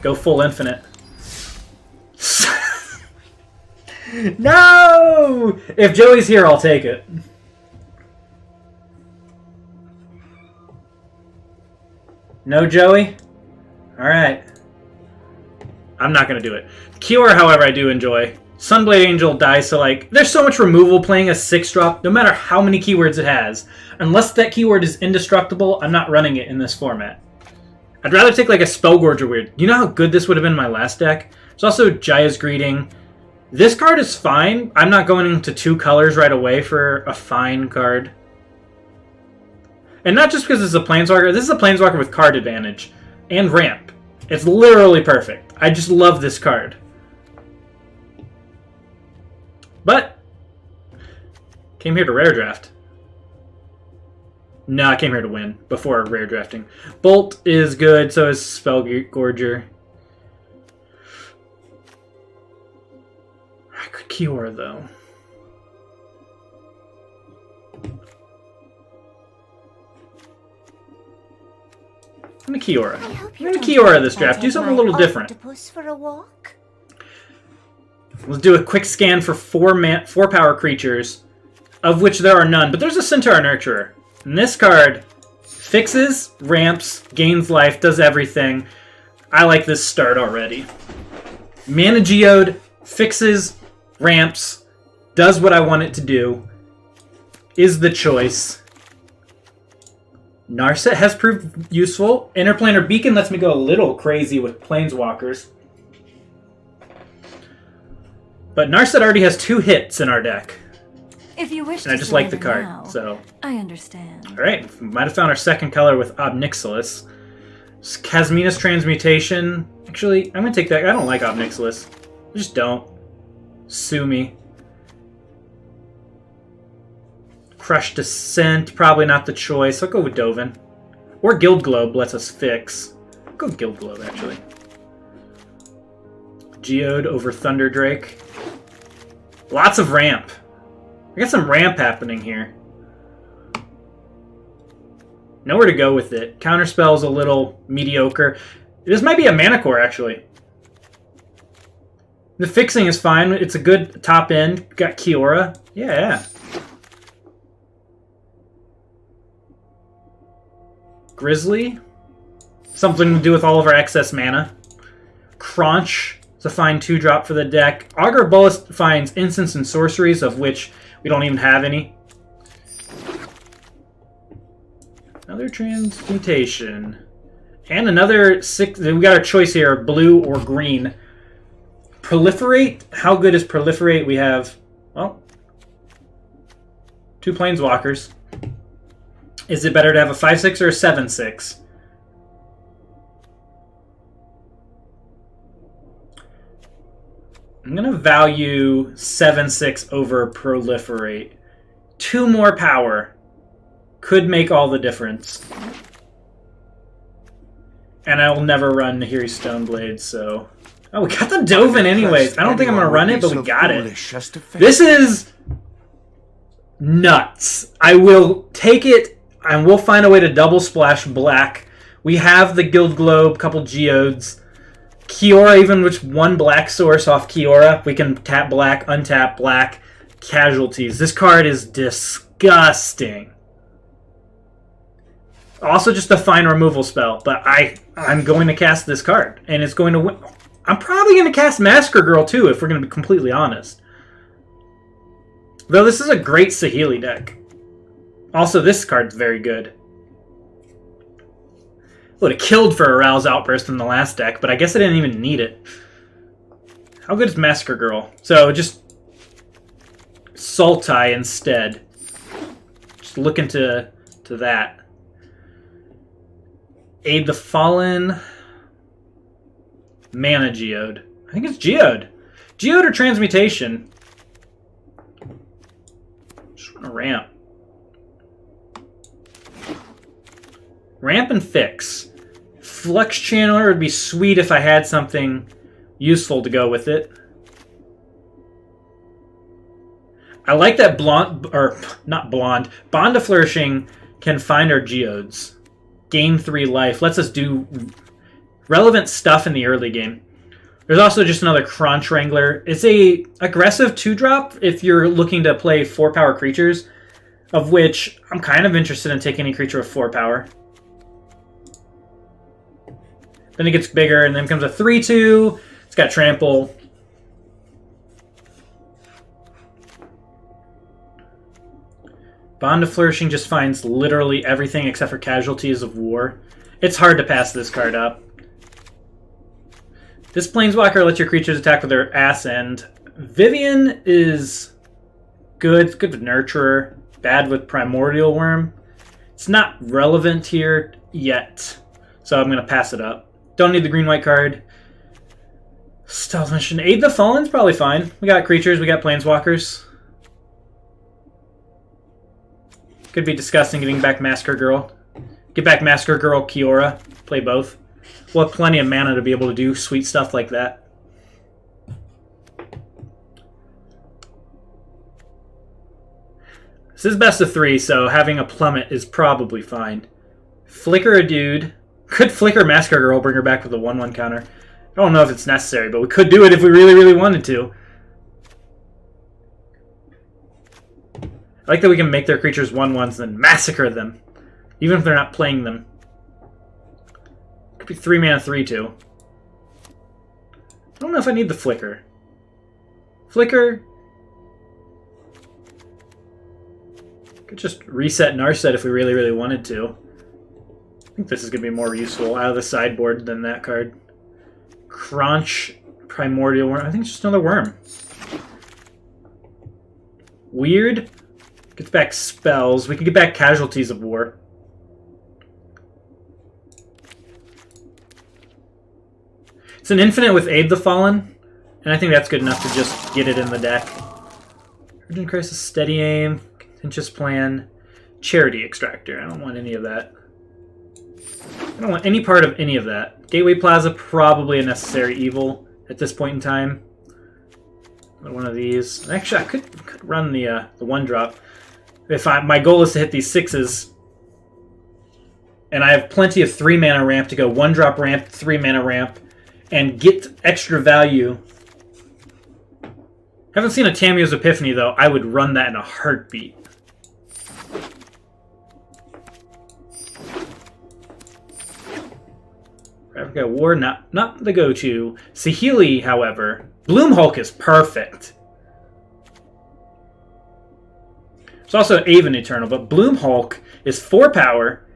Go full infinite. No! If Joey's here, I'll take it. No, Joey? Alright. I'm not going to do it. Kiora, however, I do enjoy. Sunblade Angel dies, so like, there's so much removal playing a 6-drop, no matter how many keywords it has. Unless that keyword is indestructible, I'm not running it in this format. I'd rather take like a Spellgorger weird. You know how good this would have been in my last deck? There's also Jaya's Greeting. This card is fine. I'm not going into 2 colors right away for a fine card. And not just because it's a Planeswalker. This is a Planeswalker with card advantage. And ramp. It's literally perfect. I just love this card. But, came here to rare draft. No, I came here to win before rare drafting. Bolt is good, so is Spellgorger. I could Kiora, though. I'm going to Kiora. I'm going to Kiora this draft. Do something a little different. For a walk? Let's do a quick scan for 4 power creatures, of which there are none. But there's a Centaur Nurturer. And this card fixes, ramps, gains life, does everything. I like this start already. Mana Geode fixes, ramps, does what I want it to do, is the choice. Narset has proved useful. Interplanar Beacon lets me go a little crazy with Planeswalkers. But Narset already has 2 hits in our deck. If you wish and I just like the card, now, so... I understand. Alright, might have found our second color with Obnixilis. Kasmina's Transmutation. Actually, I'm going to take that. I don't like Obnixilis. I just don't. Sue me. Crushed Descent, probably not the choice. I'll go with Dovin. Or Guild Globe lets us fix. I'll go with Guild Globe, actually. Geode over Thunder Drake. Lots of ramp. I got some ramp happening here. Nowhere to go with it. Counterspell's a little mediocre. This might be a Mana Core, actually. The fixing is fine. It's a good top end. Got Kiora. Yeah. Grizzly. Something to do with all of our excess mana. Crunch. It's a fine 2-drop for the deck. Augur Bolus finds instants and sorceries, of which we don't even have any. Another Transmutation. And another 6... We got our choice here, blue or green. Proliferate. How good is Proliferate? We have, well, 2 Planeswalkers. Is it better to have a 5/6 or a 7/6? I'm going to value 7/6 over Proliferate. 2 more power could make all the difference. And I will never run Nahiri Stoneblade, so... Oh, we got the Dovin anyways. I don't think I'm going to run it, but we got it. This is nuts. I will take it, and we'll find a way to double splash black. We have the Guild Globe, couple Geodes. Kiora, even with 1 black source off Kiora, we can tap black, untap black, Casualties. This card is disgusting. Also just a fine removal spell, but I'm going to cast this card, and it's going to win. I'm probably going to cast Massacre Girl too, if we're going to be completely honest. Though this is a great Saheeli deck. Also, this card's very good. Would have killed for a Arouse Outburst in the last deck, but I guess I didn't even need it. How good is Massacre Girl? So, just Sultai instead. Just look into that. Aid the Fallen. Mana Geode. I think it's Geode. Geode or Transmutation. Just want to ramp. Ramp and fix. Flux Channeler would be sweet if I had something useful to go with it. I like that blonde, or not blonde, Bond of Flourishing can find our Geodes. Gain 3 life. Lets us do relevant stuff in the early game. There's also just another Crunch Wrangler. It's a aggressive 2-drop if you're looking to play 4-power creatures, of which I'm kind of interested in taking any creature with 4 power. Then it gets bigger, and then comes a 3/2. It's got Trample. Bond of Flourishing just finds literally everything except for Casualties of War. It's hard to pass this card up. This Planeswalker lets your creatures attack with their ass end. Vivian is good. It's good with Nurturer. Bad with Primordial Worm. It's not relevant here yet, so I'm going to pass it up. Don't need the green-white card. Stealth Mission. Aid the Fallen's probably fine. We got creatures, we got Planeswalkers. Could be disgusting getting back Massacre Girl. Get back Massacre Girl, Kiora. Play both. We'll have plenty of mana to be able to do sweet stuff like that. This is best of 3, so having a Plummet is probably fine. Flicker a dude. Could Flicker Massacre Girl, bring her back with a 1/1 counter. I don't know if it's necessary, but we could do it if we really, really wanted to. I like that we can make their creatures 1/1s and then massacre them, even if they're not playing them. Could be 3 mana 3/2. I don't know if I need the Flicker. Flicker. Could just reset Narset if we really, really wanted to. I think this is going to be more useful out of the sideboard than that card. Crunch, Primordial Worm. I think it's just another worm. Weird. Gets back spells. We can get back Casualties of War. It's an infinite with Aid the Fallen, and I think that's good enough to just get it in the deck. Urgent Crisis, Steady Aim, Contentious Plan, Charity Extractor. I don't want any of that. I don't want any part of any of that. Gateway Plaza, probably a necessary evil at this point in time. One of these. Actually, I could run the 1-drop. If my goal is to hit these 6s, and I have plenty of 3 mana ramp to go 1-drop ramp, 3 mana ramp, and get extra value. Haven't seen a Tamiyo's Epiphany though. I would run that in a heartbeat. Africa War, not the go-to. Saheeli, however, Bloom Hulk is perfect. There's also Aven Eternal, but Bloom Hulk is 4 power.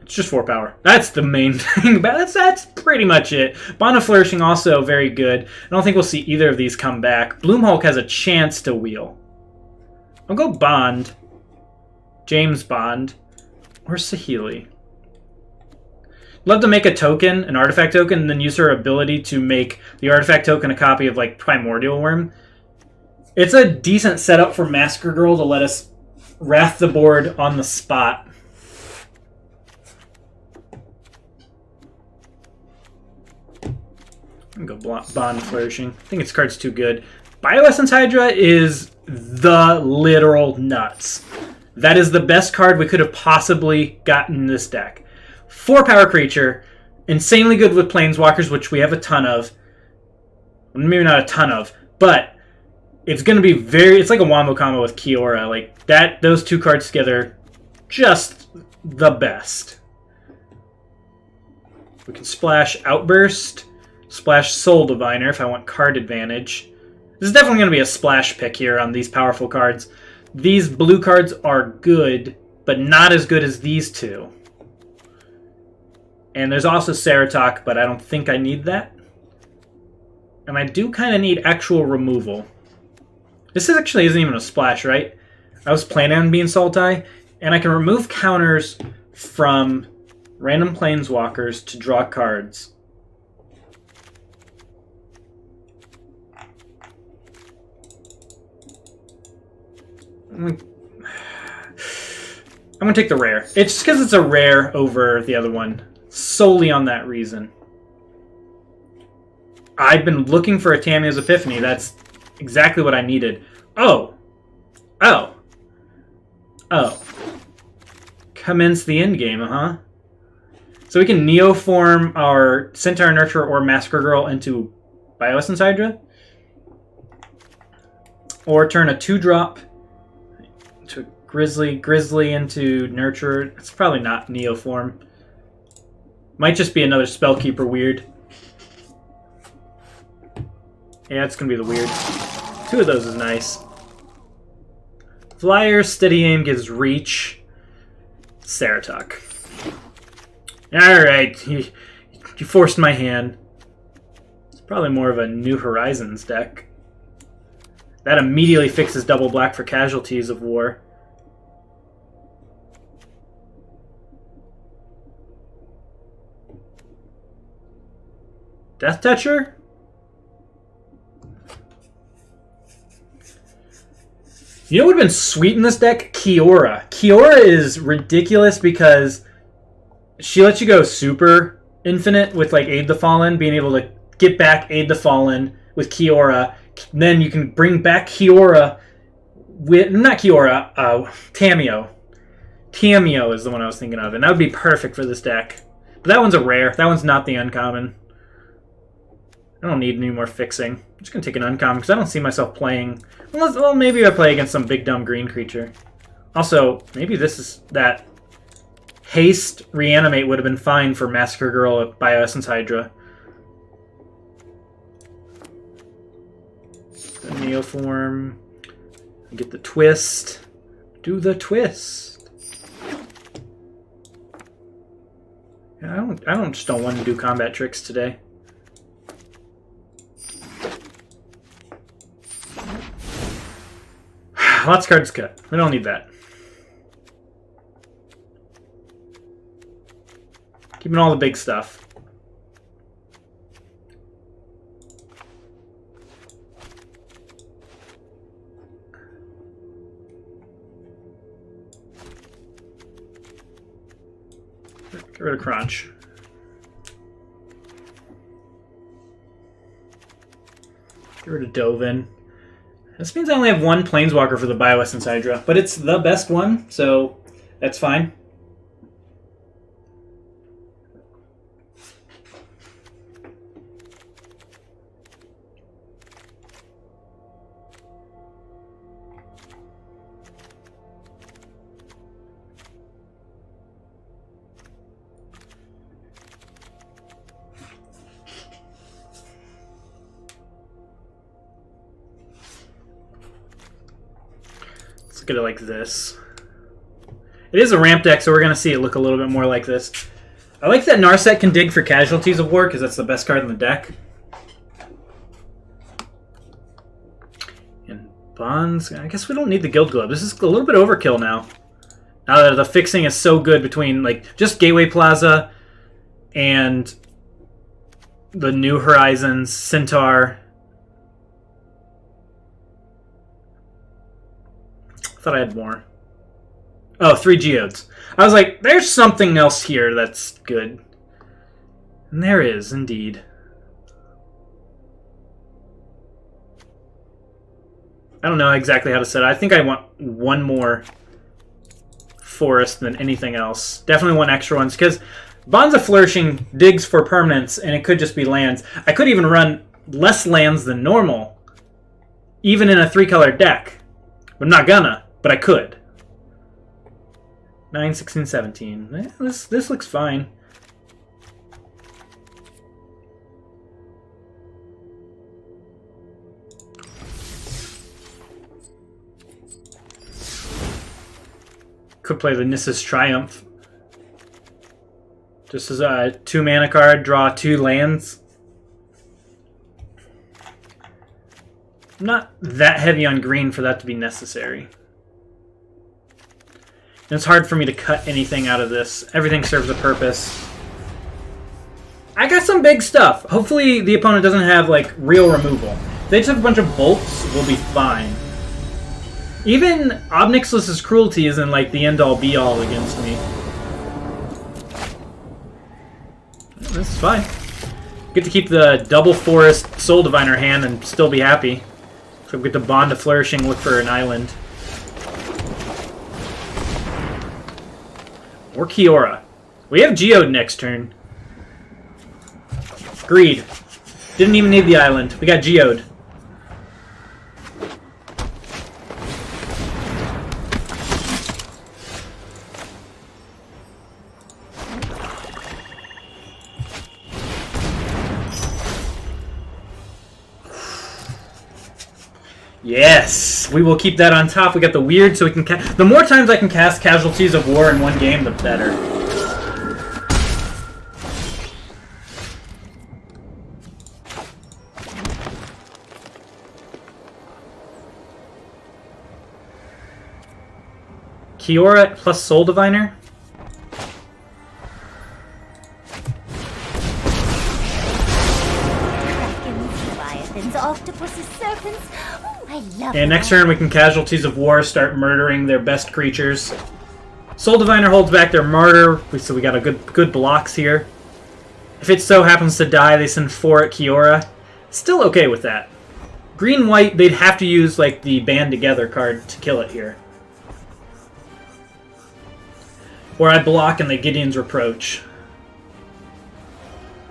It's just 4 power. That's the main thing. That's pretty much it. Bond of Flourishing also very good. I don't think we'll see either of these come back. Bloom Hulk has a chance to wheel. I'll go Bond. James Bond, or Saheeli. Love to make a token, an artifact token, and then use her ability to make the artifact token a copy of like Primordial Worm. It's a decent setup for Massacre Girl to let us wrath the board on the spot. I'm gonna go Bond Flourishing. I think its card's too good. Bioessence Hydra is the literal nuts. That is the best card we could have possibly gotten in this deck. 4 power creature, insanely good with Planeswalkers, which we have a ton of. Maybe not a ton of, but it's going to be it's like a wombo combo with Kiora. Like that, those 2 cards together, just the best. We can splash Outburst, splash Soul Diviner if I want card advantage. This is definitely going to be a splash pick here on these powerful cards. These blue cards are good, but not as good as these 2. And there's also Ceratok, but I don't think I need that. And I do kind of need actual removal. This actually isn't even a splash, right? I was planning on being Sultai, and I can remove counters from random Planeswalkers to draw cards. I'm going to take the rare. It's just because it's a rare over the other one. Solely on that reason. I've been looking for a Tamiyo's Epiphany. That's exactly what I needed. Oh. Commence the end game, huh? So we can neoform our Centaur, Nurturer, or Massacre Girl into Bioessence Hydra. Or turn a 2-drop to a Grizzly into Nurturer. It's probably not neoform. Might just be another Spellkeeper weird. Yeah, it's going to be the weird. 2 of those is nice. Flyer, Steady Aim gives Reach. Ceratok. Alright, you forced my hand. It's probably more of a New Horizons deck. That immediately fixes double black for Casualties of War. Death Toucher? You know what would have been sweet in this deck? Kiora. Kiora is ridiculous because she lets you go super infinite with like Aid the Fallen, being able to get back Aid the Fallen with Kiora. Then you can bring back Kiora with... Not Kiora, Tameo. Tameo is the one I was thinking of, and that would be perfect for this deck. But that one's a rare. That one's not the uncommon. I don't need any more fixing. I'm just going to take an uncommon because I don't see myself playing... Unless, well, maybe I play against some big dumb green creature. Also, maybe this is... That Haste Reanimate would have been fine for Massacre Girl at Bioessence Hydra. The Neoform. Get the twist. Do the twist. Yeah, I just don't want to do combat tricks today. Lots of cards cut. We don't need that. Keeping all the big stuff. Get rid of Crunch. Get rid of Dovin. This means I only have one Planeswalker for the Bioessence Hydra, but it's the best one, so that's fine. Look at it like this. It is a ramp deck, so we're going to see it look a little bit more like this. I like that Narset can dig for Casualties of War, because that's the best card in the deck. And Bonds, I guess we don't need the Guild Globe. This is a little bit overkill now. Now that the fixing is so good between like just Gateway Plaza and the New Horizons, Centaur. Thought I had more. Oh, 3 Geodes. I was like, there's something else here that's good. And there is, indeed. I don't know exactly how to set it. I think I want one more forest than anything else. Definitely want extra ones, because Bonds of Flourishing digs for permanents, and it could just be lands. I could even run less lands than normal, even in a 3-color deck. I'm not gonna. But I could. 9, 16, 17. This looks fine. Could play the Nissa's Triumph. Just as a 2-mana card, draw 2 lands. I'm not that heavy on green for that to be necessary. And it's hard for me to cut anything out of this. Everything serves a purpose. I got some big stuff. Hopefully the opponent doesn't have, like, real removal. If they just have a bunch of bolts, we'll be fine. Even Obnixlus's Cruelty isn't, like, the end-all, be-all against me. This is fine. Get to keep the double forest Soul Diviner hand and still be happy. So we get the Bond of Flourishing, look for an island. Or Kiora. We have Geode next turn. Greed. Didn't even need the island. We got Geode. Yes! We will keep that on top. We got the weird, so we can the more times I can cast Casualties of War in one game, the better. Kiora plus Soul Diviner? Octopuses, serpents. Oh, I love And next turn we can Casualties of War start murdering their best creatures. Soul Diviner holds back their Martyr, so we got a good blocks here. If it so happens to die, they send 4 at Kiora. Still okay with that. Green-white, they'd have to use like the Band Together card to kill it here. Or I block and the Gideon's Reproach.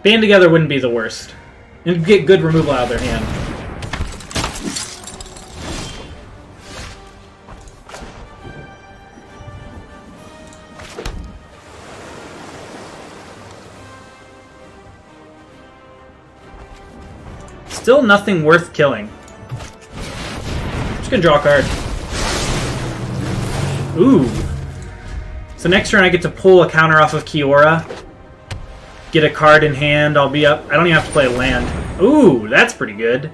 Band Together wouldn't be the worst. And get good removal out of their hand. Still nothing worth killing. Just gonna draw a card. Ooh. So next turn I get to pull a counter off of Kiora. Get a card in hand, I'll be up. I don't even have to play a land. Ooh, that's pretty good.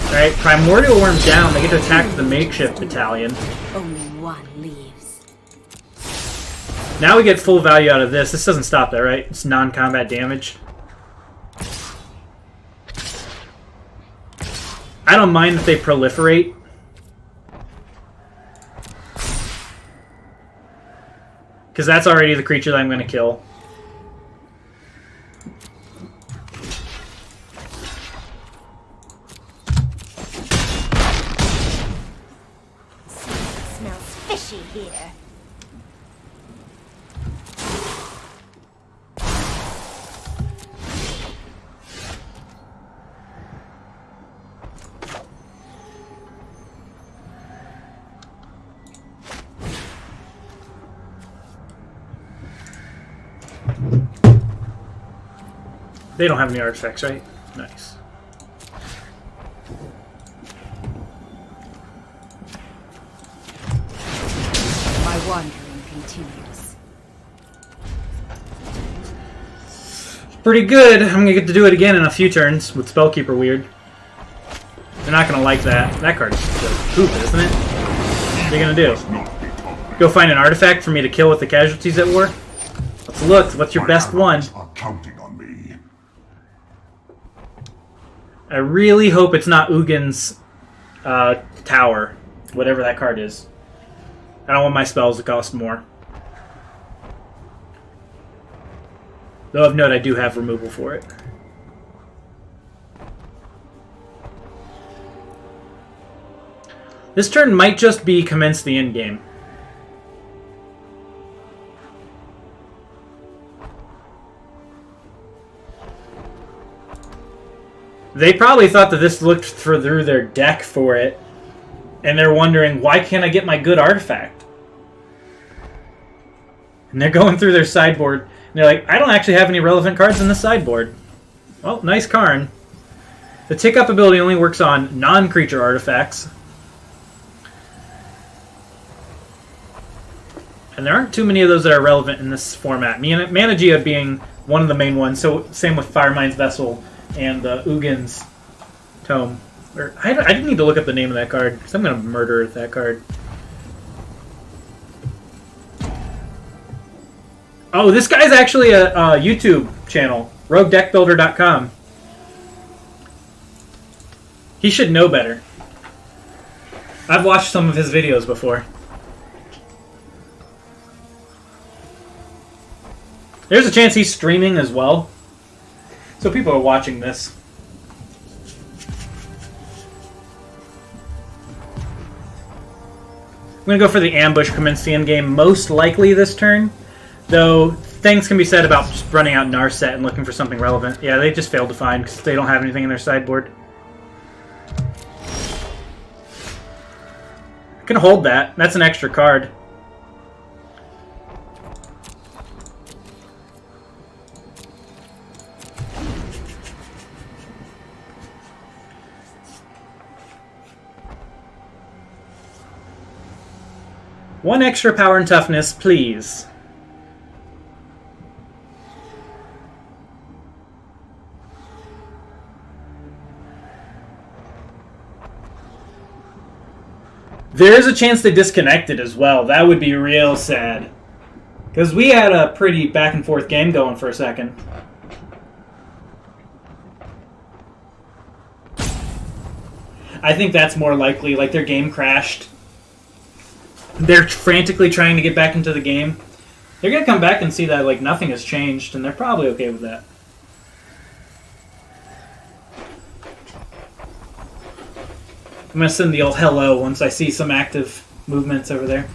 Alright, Primordial Worm's down. They get to attack the Makeshift Battalion. Only one leaves. Now we get full value out of this. This doesn't stop that, right? It's non-combat damage. I don't mind if they proliferate. Because that's already the creature that I'm going to kill. Smells fishy here. They don't have any artifacts, right? Nice. My wandering continues. Pretty good. I'm going to get to do it again in a few turns with Spellkeeper Weird. They're not going to like that. That card's just poop, isn't it? What are you going to do? Go find an artifact for me to kill with the Casualties at War? Let's look. What's your best one? I really hope it's not Ugin's Tower, whatever that card is. I don't want my spells to cost more. Though of note, I do have removal for it. This turn might just be commence the endgame. They probably thought that this looked through their deck for it, and they're wondering, why can't I get my good artifact? And they're going through their sideboard, and they're like, I don't actually have any relevant cards in the sideboard. Well, nice Karn. The tick-up ability only works on non-creature artifacts. And there aren't too many of those that are relevant in this format. Mana Geode being one of the main ones, so same with Firemind's Vessel and Ugin's Tome. I didn't need to look up the name of that card, because I'm going to murder that card. Oh, this guy's actually a YouTube channel, roguedeckbuilder.com. He should know better. I've watched some of his videos before. There's a chance he's streaming as well. So people are watching this. I'm going to go for the ambush, commence the endgame most likely this turn. Though things can be said about just running out Narset and looking for something relevant. Yeah, they just failed to find because they don't have anything in their sideboard. I can hold that. That's an extra card. One extra power and toughness, please. There is a chance they disconnected as well. That would be real sad. Because we had a pretty back and forth game going for a second. I think that's more likely. Like their game crashed. They're frantically trying to get back into the game. They're going to come back and see that like nothing has changed, and they're probably okay with that. I'm going to send the old hello once I see some active movements over there.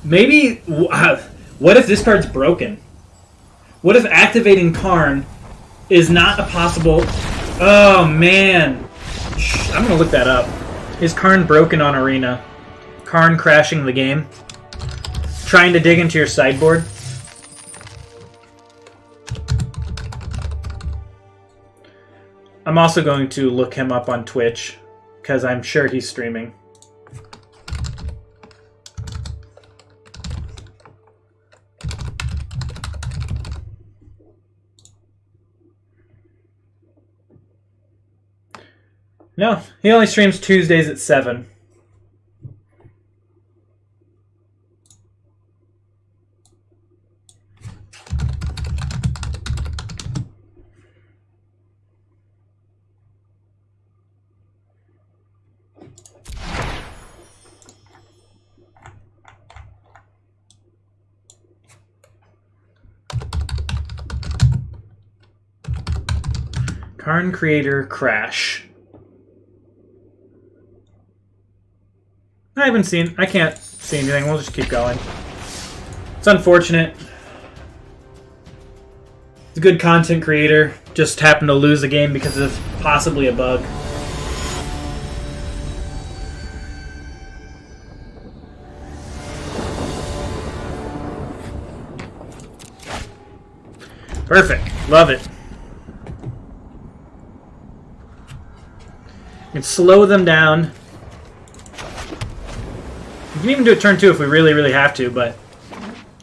Maybe... what if this card's broken? What if activating Karn is not a possible... Oh, man. I'm going to look that up. Is Karn broken on Arena? Karn crashing the game? Trying to dig into your sideboard? I'm also going to look him up on Twitch, because I'm sure he's streaming. No, he only streams Tuesdays at 7. Karn Creator Crash. I can't see anything. We'll just keep going. It's unfortunate. He's a good content creator. Just happened to lose a game because of possibly a bug. Perfect. Love it. You can slow them down. We can even do a turn 2 if we really, really have to, but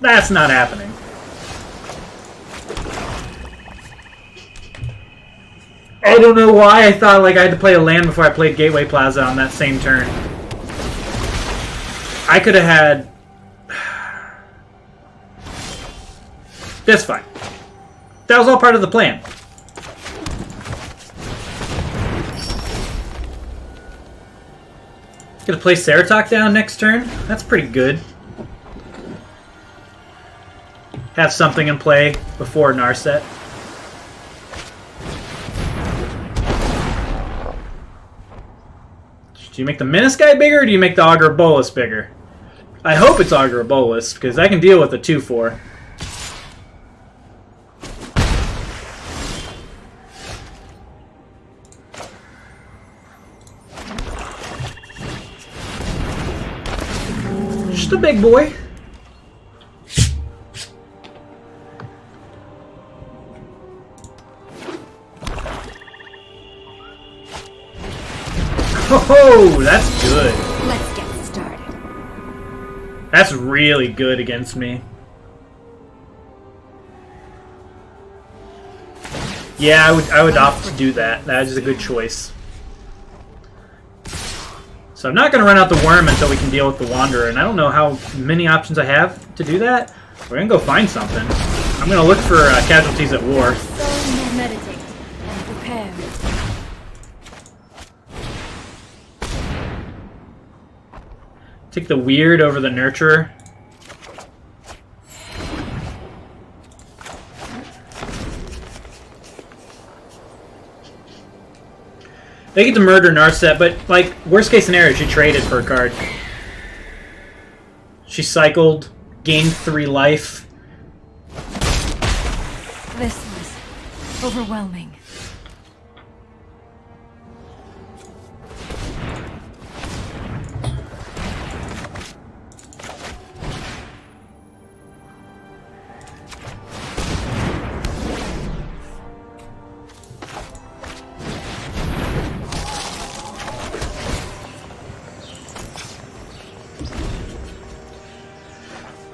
that's not happening. I don't know why I thought like I had to play a land before I played Gateway Plaza on that same turn. I could have had... That's fine. That was all part of the plan. Gonna play Ceratok down next turn? That's pretty good. Have something in play before Narset. Do you make the Menace guy bigger, or do you make the Augur Bolus bigger? I hope it's Augur Bolus, because I can deal with the 2/4. Just a big boy. Oh, that's good. Let's get started. That's really good against me. Yeah, I would opt to do that. That is a good choice. So I'm not going to run out the Worm until we can deal with the Wanderer, and I don't know how many options I have to do that. We're going to go find something. I'm going to look for Casualties at War. So meditate and prepare. Take the Weird over the Nurturer. They get to murder Narset, but, like, worst case scenario, she traded for a card. She cycled, gained 3 life. This was overwhelming.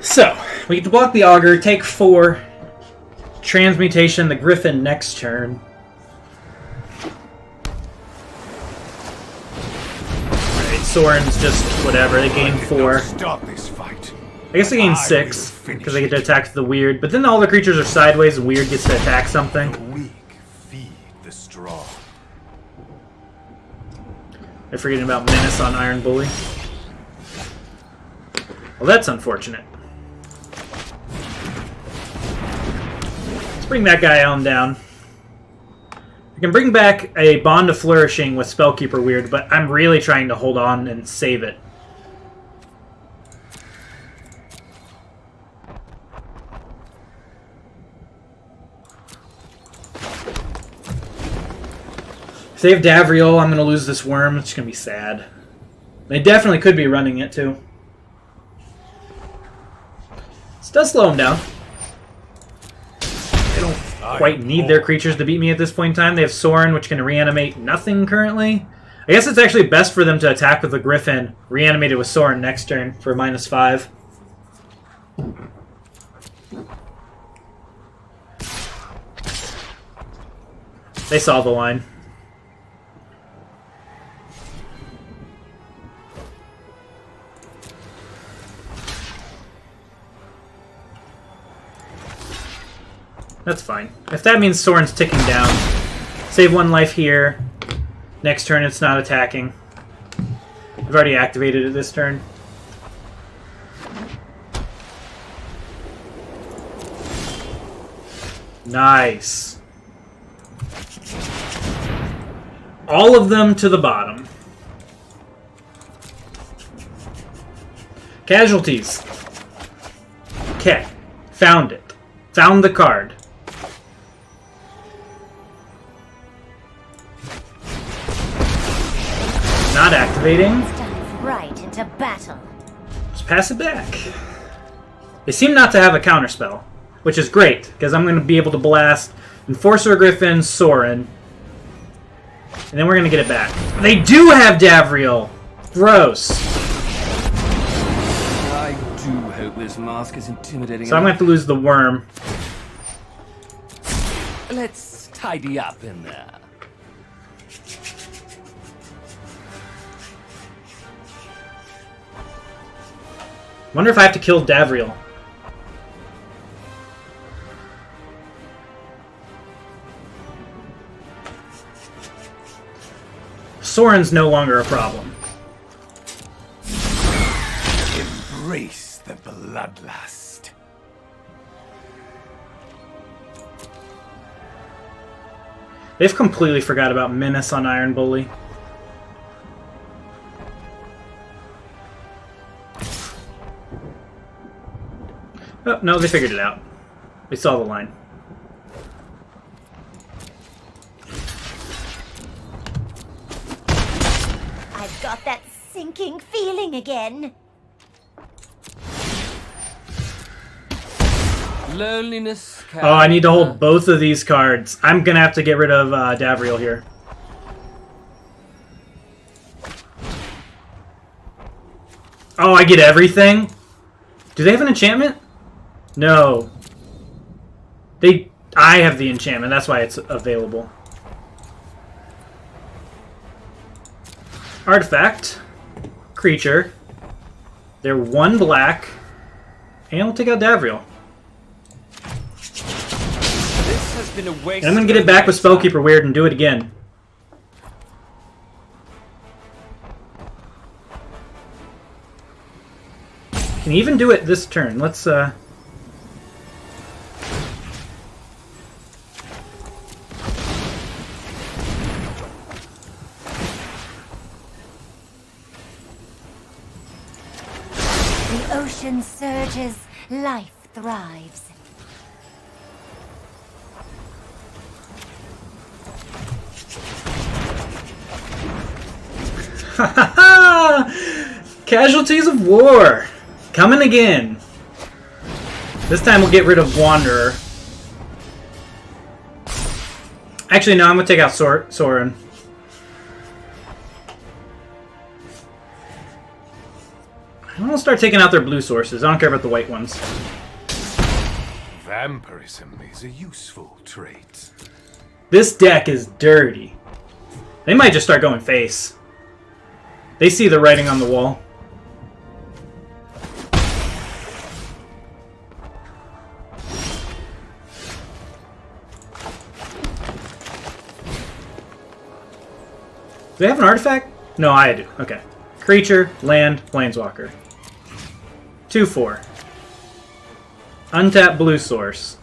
So, we get to block the Augur, take 4. Transmutation the Griffin next turn. Alright, Soren's just whatever, they gain 4. Stop this fight. I guess they gain 6, because they get to attack the weird. But then all the creatures are sideways and weird gets to attack something. The weak feed the strong. They're forgetting about Menace on Iron Bully. Well, that's unfortunate. Let's bring that guy on down. I can bring back a Bond of Flourishing with Spellkeeper Weird, but I'm really trying to hold on and save it. Save Davriel, I'm going to lose this worm. It's going to be sad. They definitely could be running it, too. This does slow them down. They don't quite need their creatures to beat me at this point in time. They have Soren, which can reanimate nothing currently. I guess it's actually best for them to attack with the Griffin, reanimated with Soren next turn for -5. They saw the line. That's fine. If that means Soren's ticking down, save 1 life here. Next turn it's not attacking. I've already activated it this turn. Nice. All of them to the bottom. Casualties. Okay. Found it. Found the card. Not activating. Stands right into battle. Just pass it back. They seem not to have a counterspell, which is great, because I'm going to be able to blast Enforcer Griffin, Soren, and then we're going to get it back. They do have Davriel! Gross. I do hope this mask is intimidating. So I'm going to have to lose the worm. Let's tidy up in there. Wonder if I have to kill Davriel. Soren's no longer a problem. Embrace the bloodlust. They've completely forgot about Menace on Iron Bully. Oh, no, they figured it out. They saw the line. I've got that sinking feeling again. Loneliness. Oh, I need to hold both of these cards. I'm going to have to get rid of Davriel here. Oh, I get everything? Do they have an enchantment? No. I have the enchantment. That's why it's available. Artifact. Creature. They're 1 black. And we'll take out Davriel. This has been a waste. And I'm going to get it back with Spellkeeper Weird and do it again. Can even do it this turn. Let's The ocean much as life thrives. Casualties of War! Coming again. This time we'll get rid of Wanderer. Actually, no, I'm going to take out Soren. I'm going to start taking out their blue sources. I don't care about the white ones. Vampirism is a useful trait. This deck is dirty. They might just start going face. They see the writing on the wall. Do they have an artifact? No, I do. Okay. Creature, land, planeswalker. 2/4. Untap blue source.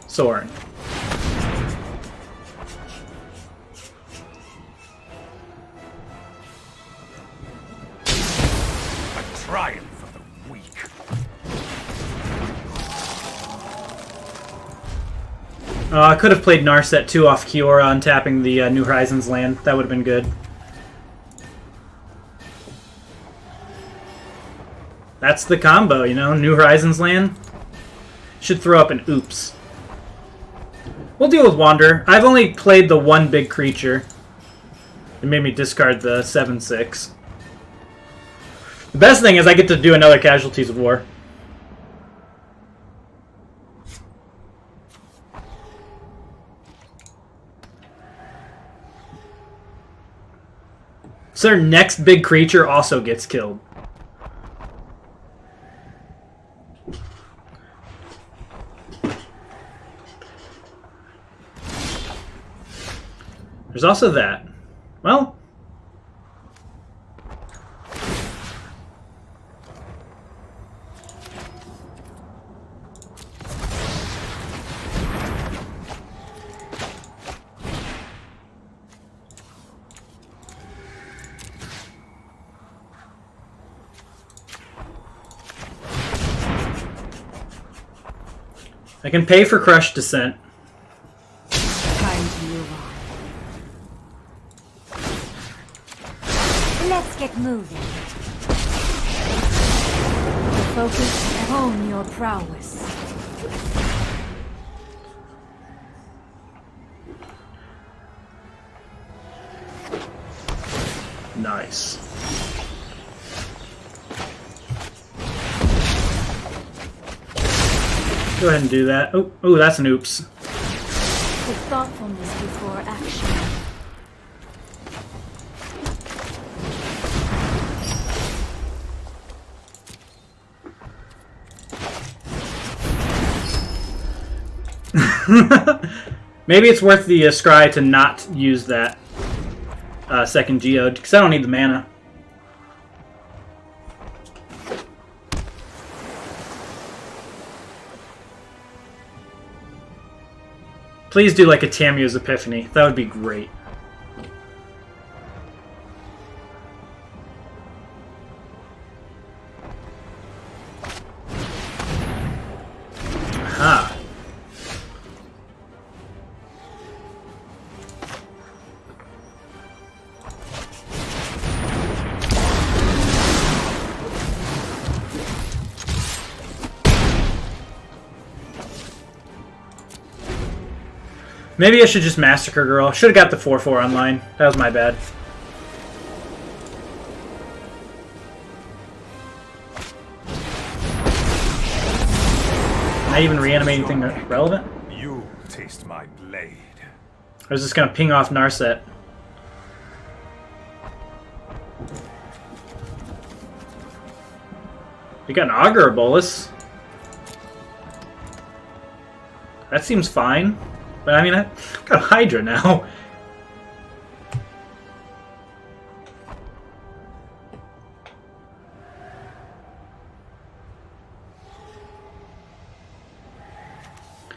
Soren. A triumph of the weak. I could have played Narset 2 off Kiora, untapping the New Horizons land. That would have been good. That's the combo, you know? New Horizons land. Should throw up an oops. We'll deal with Wander. I've only played the one big creature. It made me discard the 7/6. The best thing is I get to do another Casualties of War. So their next big creature also gets killed. There's also that. Well. I can pay for Crush Descent. Time to move on. Let's get moving. Focus, hone your prowess. Nice. Go ahead and do that. Oh, that's an oops. With thoughtfulness before action. Maybe it's worth the scry to not use that second geode, because I don't need the mana. Please do like a Tamiyo's Epiphany. That would be great. Aha. Maybe I should just Massacre Girl. Should have got the 4/4 online. That was my bad. Can I even reanimate anything relevant? You taste my blade. I was just gonna ping off Narset. You got an Augur or Bolus. That seems fine. But I mean, I've got Hydra now.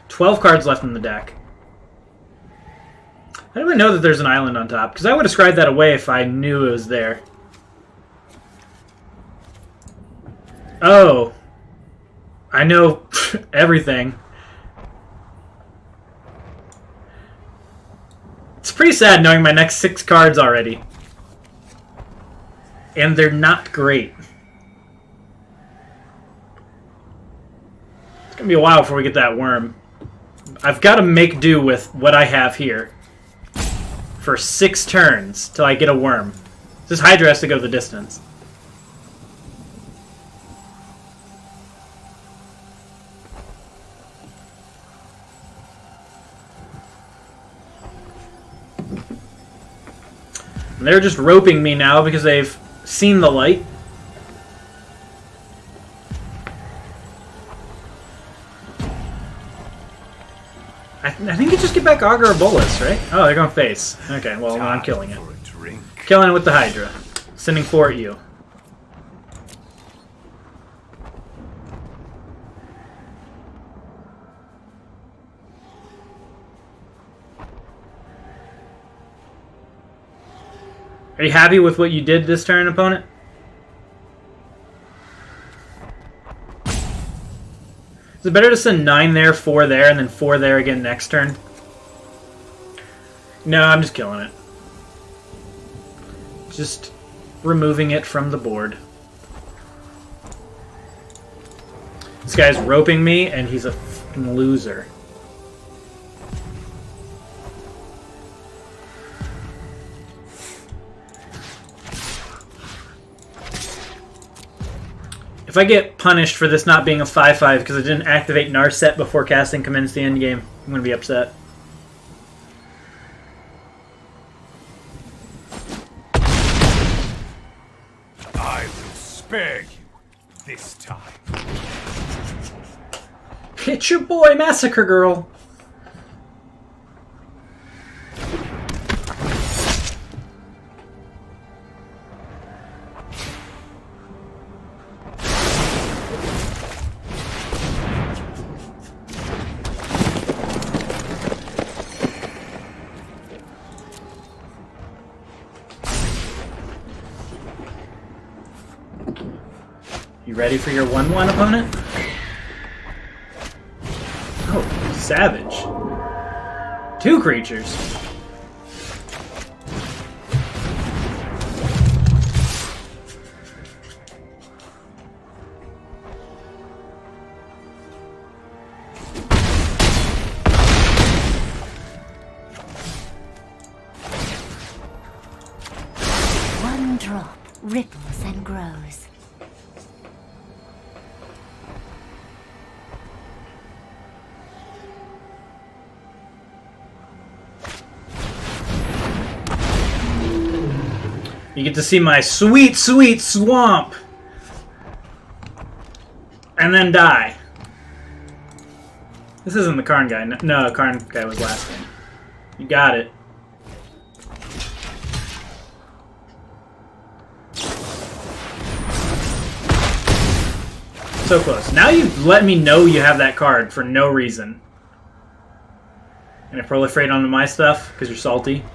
$12 cards left in the deck. How do I know that there's an island on top? Because I would have scried that away if I knew it was there. Oh. I know everything. It's pretty sad knowing my next 6 cards already. And they're not great. It's gonna be a while before we get that worm. I've got to make do with what I have here. For 6 turns till I get a worm. This Hydra has to go the distance. And they're just roping me now because they've seen the light. I think you just get back Augur or Bolus, right? Oh, they're going face. Okay, well, I'm killing it. For a drink. Killing it with the Hydra. Sending 4 at you. Are you happy with what you did this turn, opponent? Is it better to send 9 there, 4 there, and then 4 there again next turn? No, I'm just killing it. Just removing it from the board. This guy's roping me, and he's a fucking loser. If I get punished for this not being a 5/5 because I didn't activate Narset before casting Commence the Endgame, I'm going to be upset. I will spare you this time. It's your boy, Massacre Girl! You ready for your 1/1 opponent? Oh, savage. 2 creatures. One drop ripples and grows. You get to see my sweet, sweet swamp! And then die. This isn't the Karn guy. No, Karn guy was last game. You got it. So close. Now you've let me know you have that card for no reason. And I proliferate onto my stuff because you're salty.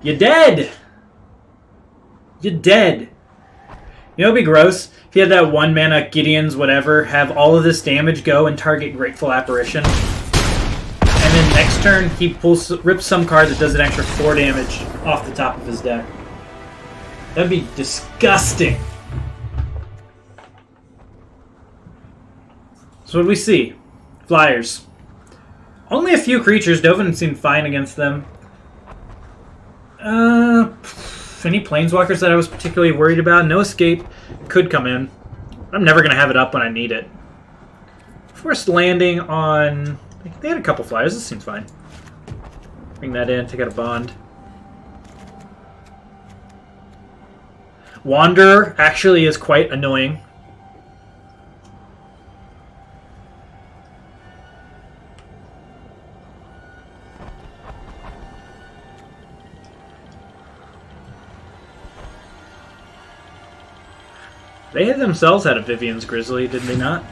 You're dead! You're dead. You know what'd be gross? If you had that 1 mana Gideon's whatever, have all of this damage go and target Grateful Apparition. And then next turn, he rips some card that does an extra 4 damage off the top of his deck. That'd be disgusting. So what do we see? Flyers. Only a few creatures. Dovin seemed fine against them. Any planeswalkers that I was particularly worried about? No escape could come in. I'm never going to have it up when I need it. Forced landing on... They had a couple flyers. This seems fine. Bring that in. Take out a bond. Wanderer actually is quite annoying. They themselves had a Vivian's Grizzly, did they not?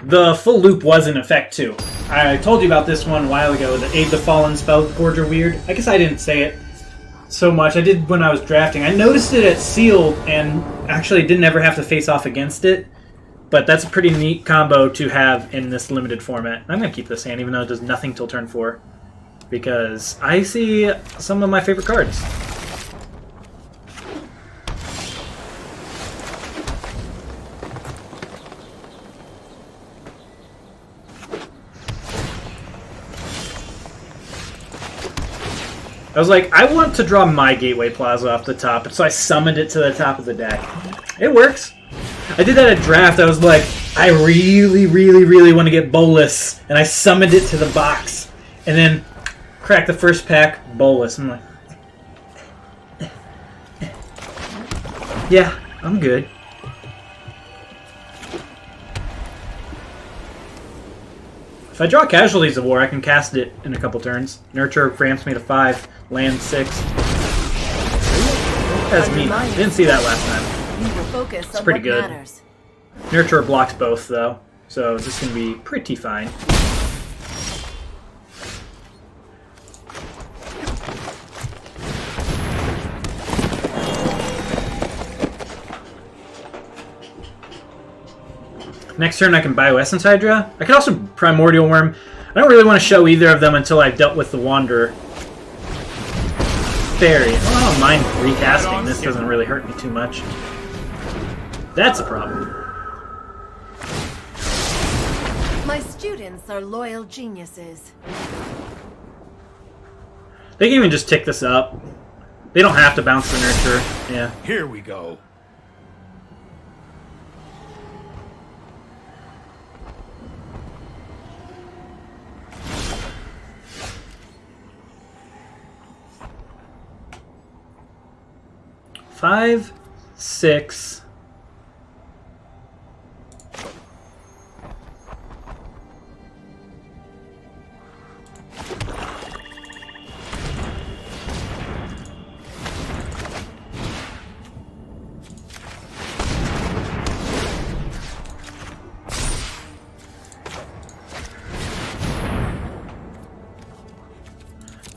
The full loop was in effect too. I told you about this one a while ago, the Aid the Fallen Spellforger weird. I guess I didn't say it so much. I did when I was drafting. I noticed it at Sealed and actually didn't ever have to face off against it. But that's a pretty neat combo to have in this limited format. I'm going to keep this hand even though it does nothing till turn 4. Because I see some of my favorite cards. I was like, I want to draw my Gateway Plaza off the top, so I summoned it to the top of the deck. It works. I did that at draft. I was like, I really, really, really want to get Bolas, and I summoned it to the box, and then cracked the first pack, Bolas. I'm like, yeah, I'm good. If I draw Casualties of War, I can cast it in a couple turns. Nurture ramps me to 5, land 6. That's me. Didn't see that last time. It's pretty good. Nurture blocks both, though, so this is going to be pretty fine. Next turn I can Bioessence Hydra. I can also Primordial Worm. I don't really want to show either of them until I've dealt with the Wanderer. Fairy. I don't mind recasting. This doesn't really hurt me too much. That's a problem. My students are loyal geniuses. They can even just tick this up. They don't have to bounce the Nurture. Yeah. Here we go. Five, 6.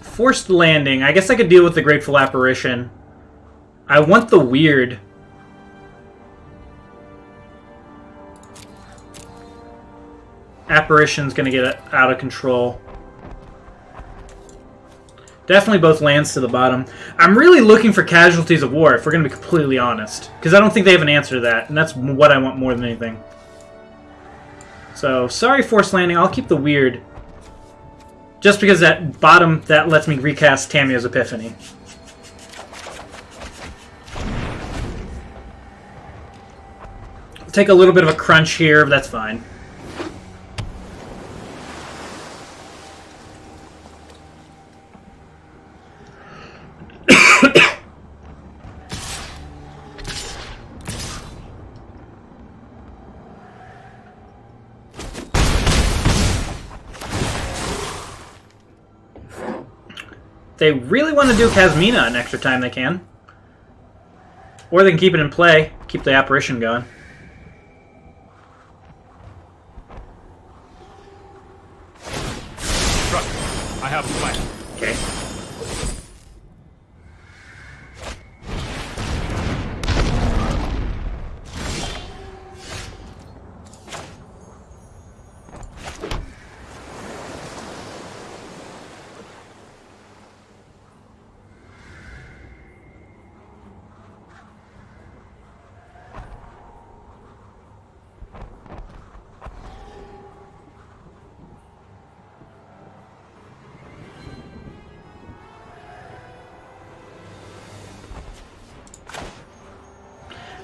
Forced landing. I guess I could deal with the Grateful Apparition. I want the weird. Apparition's gonna get out of control. Definitely both lands to the bottom. I'm really looking for Casualties of War, if we're gonna be completely honest. Because I don't think they have an answer to that, and that's what I want more than anything. So, sorry Forced Landing, I'll keep the weird. Just because that bottom, that lets me recast Tamiyo's Epiphany. Take a little bit of a crunch here, but that's fine. They really want to do Kasmina an extra time they can. Or they can keep it in play, keep the Apparition going. I have a plan. Okay.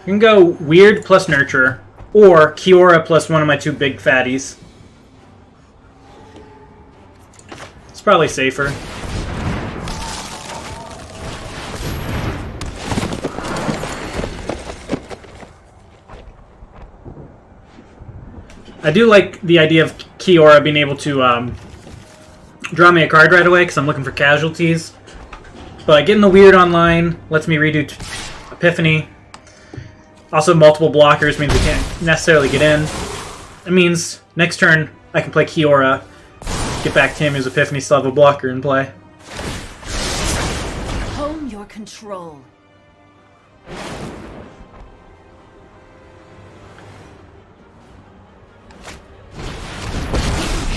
You can go Weird plus Nurture, or Kiora plus one of my two big fatties. It's probably safer. I do like the idea of Kiora being able to draw me a card right away because I'm looking for casualties. But getting the weird online lets me redo Epiphany. Also, multiple blockers means we can't necessarily get in. It means next turn I can play Kiora, get back Tamu's Epiphany, still have a blocker in play. Hone your control.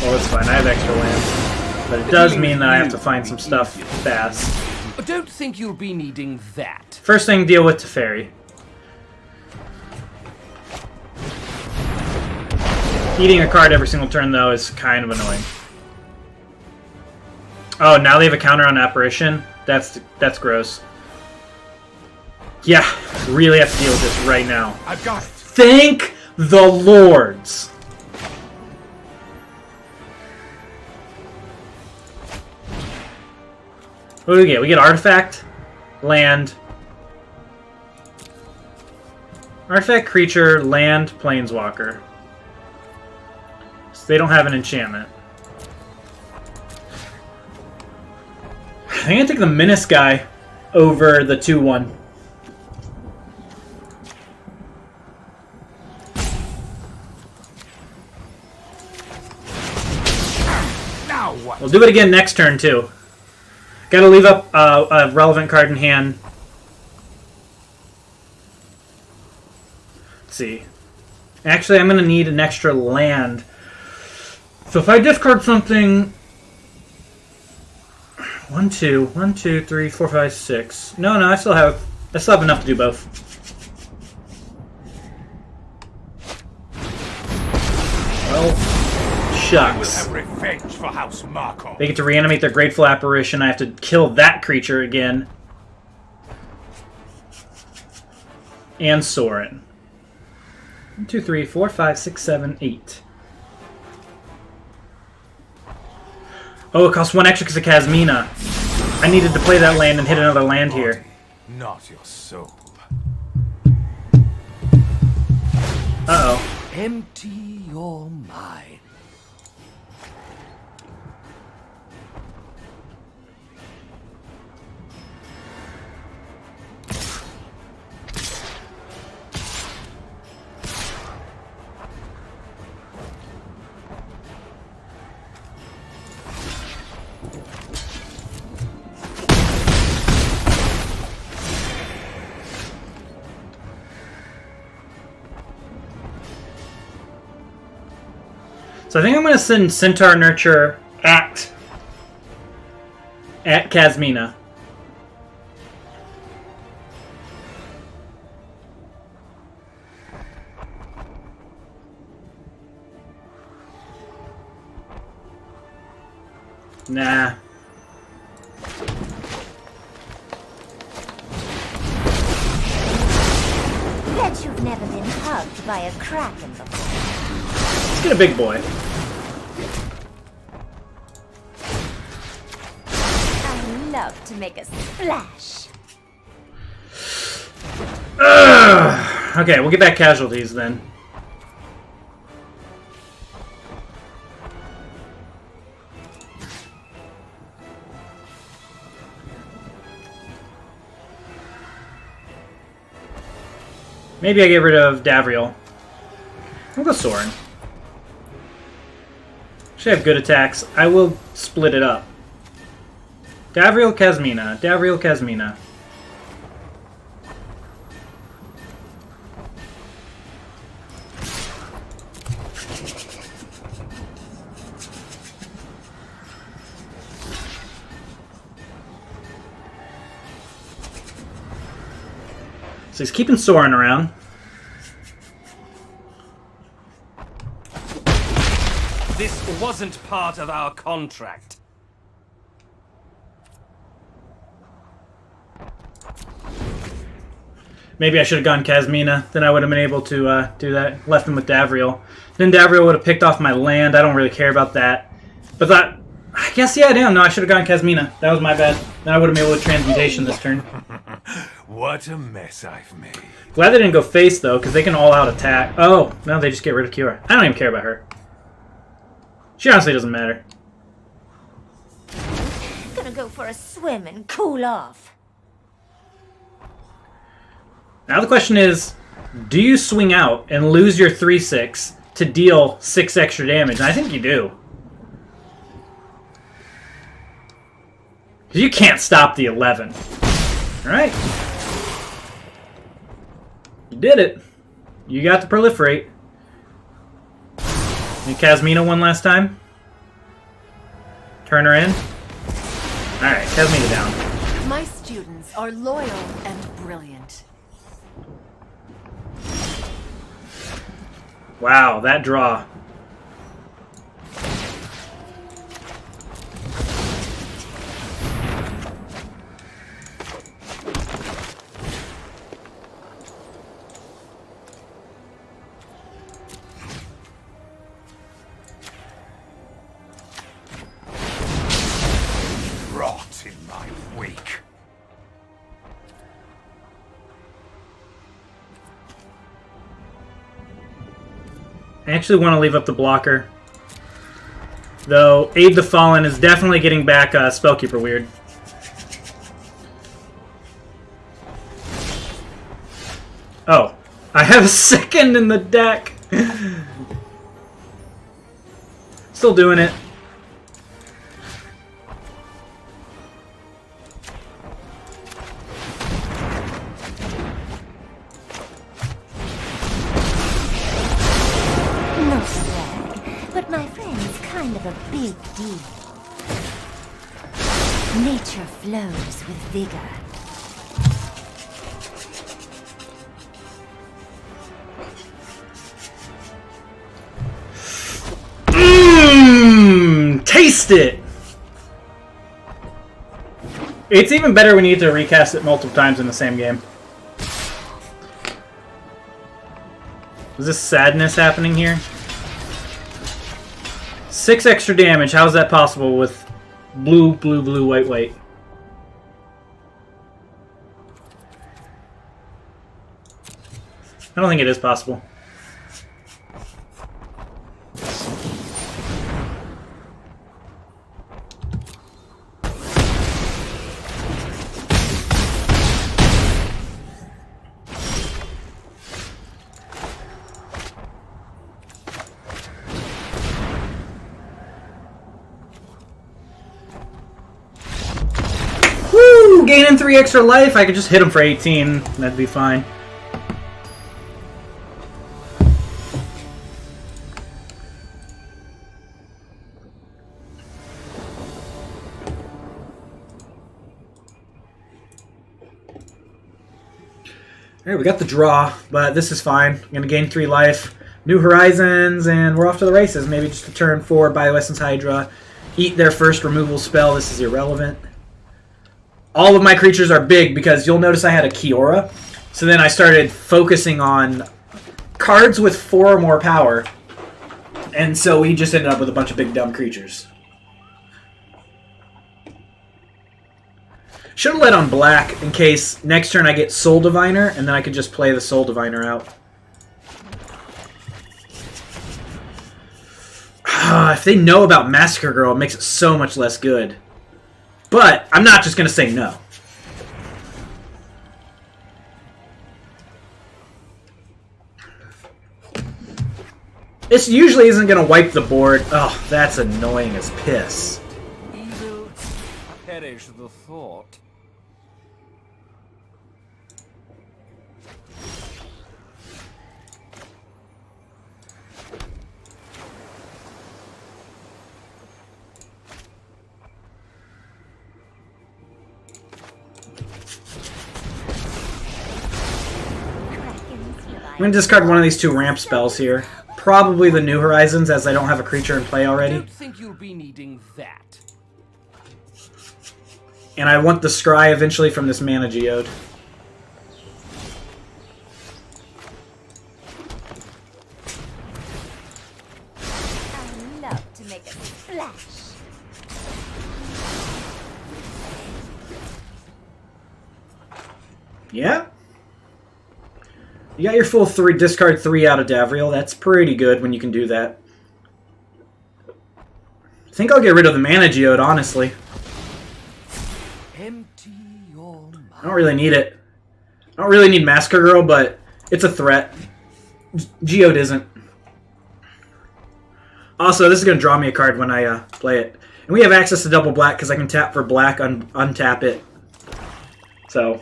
Well, it's fine. I have extra lands. But it does mean that I have to find some stuff fast. I don't think you'll be needing that. First thing, deal with Teferi. Eating a card every single turn, though, is kind of annoying. Oh, now they have a counter on Apparition? That's gross. Yeah, really have to deal with this right now. I've got it. Thank the Lords! What do we get? We get Artifact, Land, Artifact, Creature, Land, Planeswalker. So they don't have an enchantment. I'm gonna take the Menace guy over the 2-1. Now what? We'll do it again next turn, too. Gotta leave up a relevant card in hand. Let's see. Actually, I'm gonna need an extra land. So if I discard something... 1, 2, 1, 2, 3, 4, 5, 6. No, I still have enough to do both. Well, I will shucks. have revenge for House Markov. They get to reanimate their Grateful Apparition. I have to kill that creature again. And Sorin. 1, 2, 3, 4, 5, 6, 7, 8. Oh, it costs 1 extra because of Kasmina. I needed to play that land and hit another land here. Not your soul. Uh-oh. Empty your mind. So I think I'm going to send Centaur Nurture at Kasmina. Nah. Bet you've never been hugged by a kraken before. Let's get a big boy. I love to make a splash. Okay, we'll get back casualties then. Maybe I get rid of Davriel. I'll go Sorin. Should have good attacks. I will split it up. Davriel, Kasmina. Davriel, Kasmina. So he's keeping Sorin around. This wasn't part of our contract. Maybe I should have gone Kasmina. Then I would have been able to do that. Left him with Davriel. Then Davriel would have picked off my land. I don't really care about that. But that... I guess, yeah, damn. No, I should have gone Kasmina. That was my bad. Then I would have been able to Transmutation this turn. What a mess I've made. Glad they didn't go face, though, because they can all-out attack. Oh, no, they just get rid of Kiora. I don't even care about her. She honestly doesn't matter. Gonna go for a swim and cool off. Now the question is, do you swing out and lose your 3/6 to deal 6 extra damage? And I think you do. Because you can't stop the 11. Alright. You did it. You got to proliferate. And Kasmina one last time. Turn her in. Alright, Kasmina down. My students are loyal and brilliant. Wow, that draw. Rot in my wake. I actually want to leave up the blocker. Though, Aid the Fallen is definitely getting back Spellkeeper weird. Oh. I have a second in the deck! Still doing it. No swag, but my friend's kind of a big deal. Nature flows with vigor. Taste it! It's even better when you get to recast it multiple times in the same game. Is this sadness happening here? 6 extra damage. How is that possible with blue, blue, blue, white, white? I don't think it is possible. Woo! Gaining 3 extra life. I could just hit him for 18. That'd be fine. Alright, we got the draw, but this is fine. I'm going to gain 3 life. New Horizons, and we're off to the races. Maybe just a turn 4 Bioessence Hydra. Eat their first removal spell. This is irrelevant. All of my creatures are big because you'll notice I had a Kiora. So then I started focusing on cards with 4 or more power. And so we just ended up with a bunch of big dumb creatures. Should have led on black in case next turn I get Soul Diviner, and then I could just play the Soul Diviner out. If they know about Massacre Girl, it makes it so much less good. But I'm not just going to say no. This usually isn't going to wipe the board. Oh, that's annoying as piss. Evil, perish the thought. I'm going to discard one of these 2 ramp spells here. Probably the New Horizons, as I don't have a creature in play I already. don't think you'll be needing that. And I want the Scry eventually from this Mana Geode. I love to make a splash. Yeah. You got your full 3, discard 3 out of Davriel. That's pretty good when you can do that. I think I'll get rid of the Mana Geode, honestly. Empty your mind. I don't really need it. I don't really need Massacre Girl, but it's a threat. Geode isn't. Also, this is going to draw me a card when I play it. And we have access to double black because I can tap for black, untap it. So,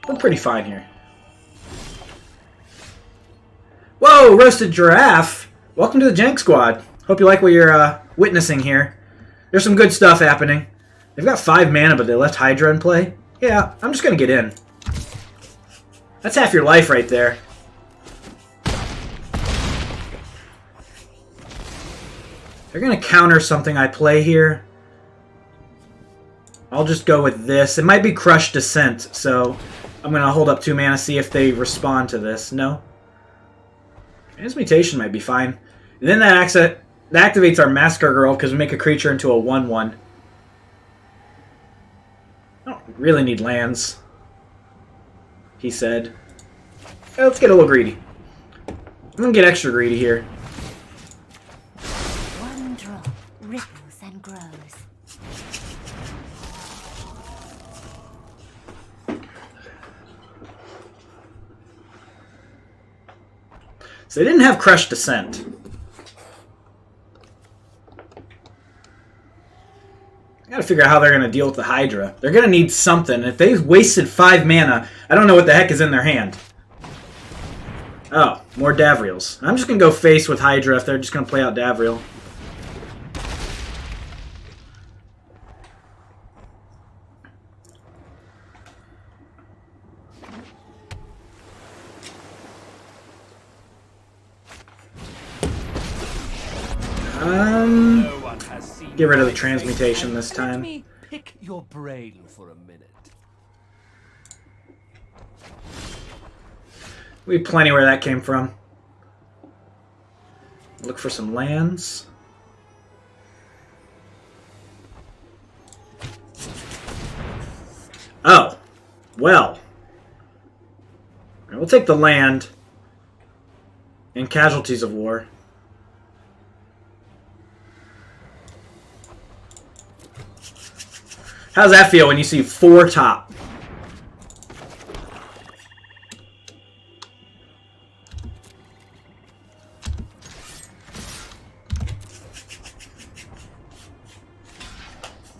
we're pretty fine here. Whoa, Roasted Giraffe! Welcome to the Jank Squad. Hope you like what you're witnessing here. There's some good stuff happening. They've got 5 mana, but they left Hydra in play. Yeah, I'm just going to get in. That's half your life right there. They're going to counter something I play here. I'll just go with this. It might be Crush Descent, so I'm going to hold up 2 mana, see if they respond to this. No? Transmutation might be fine. And then that activates our Massacre Girl because we make a creature into a 1/1. I don't really need lands, he said. Let's get a little greedy. I'm going to get extra greedy here. One drop ripples and grows. So they didn't have Crush Descent. I gotta figure out how they're gonna deal with the Hydra. They're gonna need something. If they've wasted 5 mana, I don't know what the heck is in their hand. Oh, more Davriels. I'm just gonna go face with Hydra if they're just gonna play out Davriel. No one has seen Get rid of the my transmutation face. this time. Let me pick your brain for a minute. We have plenty where that came from. Look for some lands. Oh. Well. We'll take the land and Casualties of War. How's that feel when you see 4 top?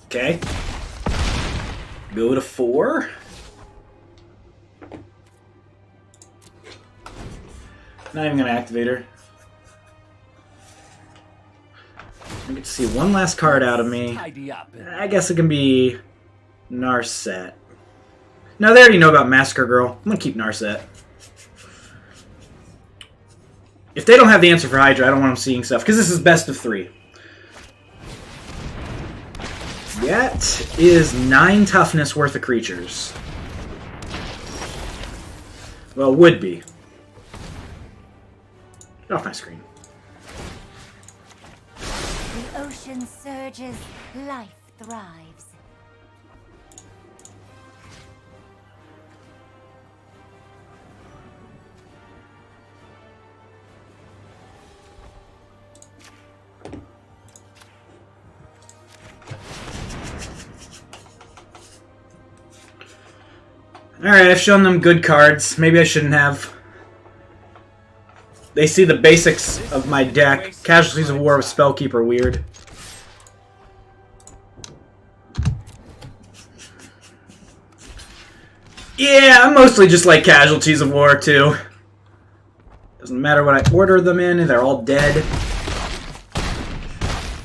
Okay. Go to 4. Not even going to activate her. I get to see one last card out of me. Tidy up. I guess it can be Narset. No, they already know about Massacre Girl. I'm going to keep Narset. If they don't have the answer for Hydra, I don't want them seeing stuff, because this is best of 3. That is 9 toughness worth of creatures. Well, would be. Get off my screen. The ocean surges, life thrives. Alright, I've shown them good cards. Maybe I shouldn't have. They see the basics of my deck. Casualties of War with Spellkeeper weird. Yeah, I'm mostly just like Casualties of War too. Doesn't matter what I order them in, they're all dead.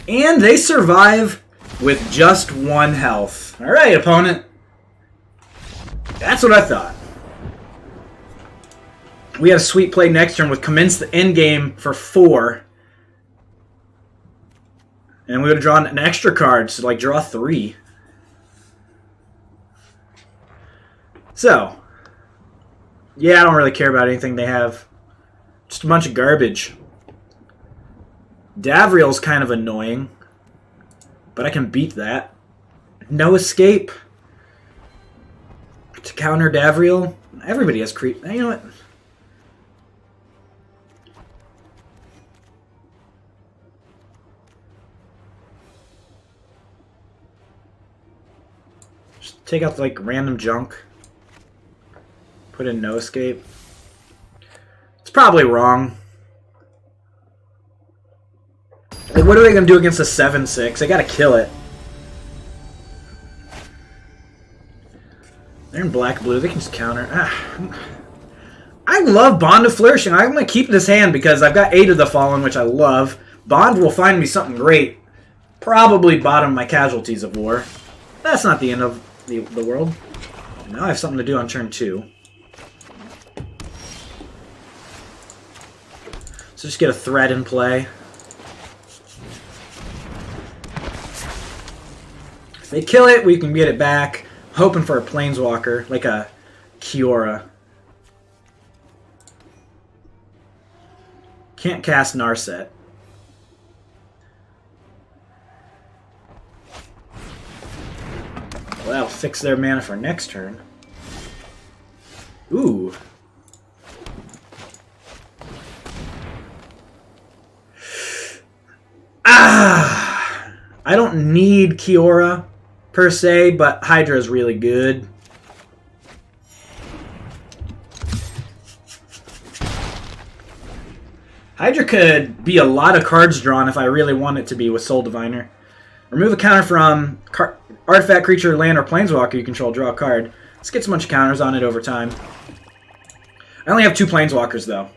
And they survive with just 1 health. Alright, opponent. That's what I thought. We had a sweet play next turn with Commence the Endgame for 4. And we would have drawn an extra card, so like draw 3. So, yeah, I don't really care about anything they have. Just a bunch of garbage. Davriel's kind of annoying, but I can beat that. No escape. To counter Davriel, everybody has creep. You know what? Just take out like random junk. Put in no escape. It's probably wrong. Like, what are they gonna do against a 7/6? They gotta kill it. They're in black-blue. They can just counter. I love Bond of Flourishing. I'm going to keep this hand because I've got 8 of the Fallen, which I love. Bond will find me something great. Probably bottom my Casualties of War. That's not the end of the world. Now I have something to do on turn 2. So just get a threat in play. If they kill it, we can get it back. Hoping for a Planeswalker, like a Kiora. Can't cast Narset. Well, that'll fix their mana for next turn. Ooh. I don't need Kiora per se, but Hydra is really good. Hydra could be a lot of cards drawn if I really want it to be with Soul Diviner. Remove a counter from artifact, creature, land, or planeswalker you control. Draw a card. Let's get some bunch of counters on it over time. I only have 2 planeswalkers though.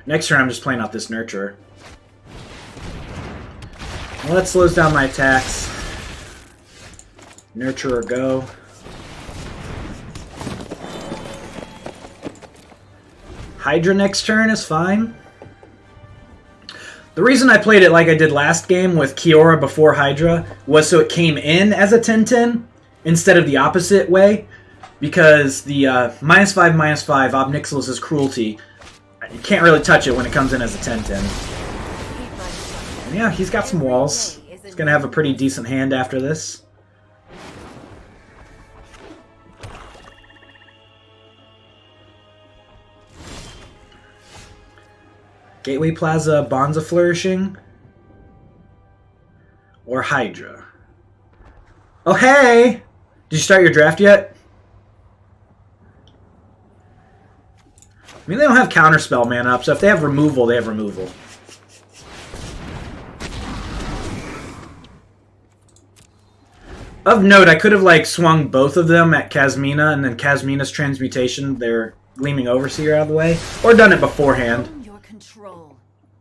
Next turn, I'm just playing out this Nurturer. Well, that slows down my attacks. Nurturer, go. Hydra next turn is fine. The reason I played it like I did last game with Kiora before Hydra was so it came in as a 10/10 instead of the opposite way. Because the -5/-5 Ob Nixilis' Cruelty, you can't really touch it when it comes in as a 10/10. And yeah, he's got some walls. He's going to have a pretty decent hand after this. Gateway Plaza, Bonza Flourishing, or Hydra. Oh, hey! Did you start your draft yet? I mean, they don't have Counterspell mana up, so if they have removal, they have removal. Of note, I could have, like, swung both of them at Kasmina, and then Kasmina's Transmutation, their Gleaming Overseer, out of the way. Or done it beforehand.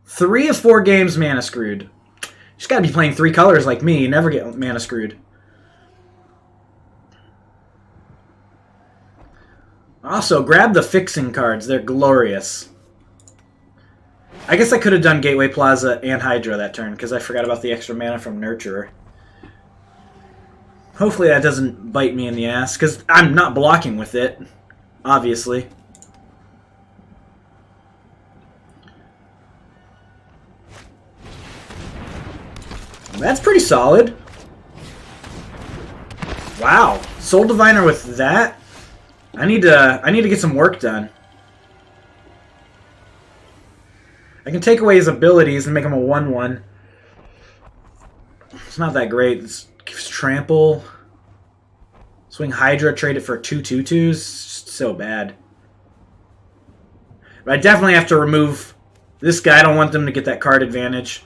3 of 4 games mana screwed. You just gotta be playing 3 colors like me, you never get mana screwed. Also, grab the fixing cards. They're glorious. I guess I could have done Gateway Plaza and Hydra that turn, because I forgot about the extra mana from Nurturer. Hopefully that doesn't bite me in the ass, because I'm not blocking with it, obviously. That's pretty solid. Wow. Soul Diviner with that? I need to get some work done. I can take away his abilities and make him a 1/1. It's not that great. This gives trample. Swing Hydra, trade it for 2 2/2s. So bad. But I definitely have to remove this guy. I don't want them to get that card advantage.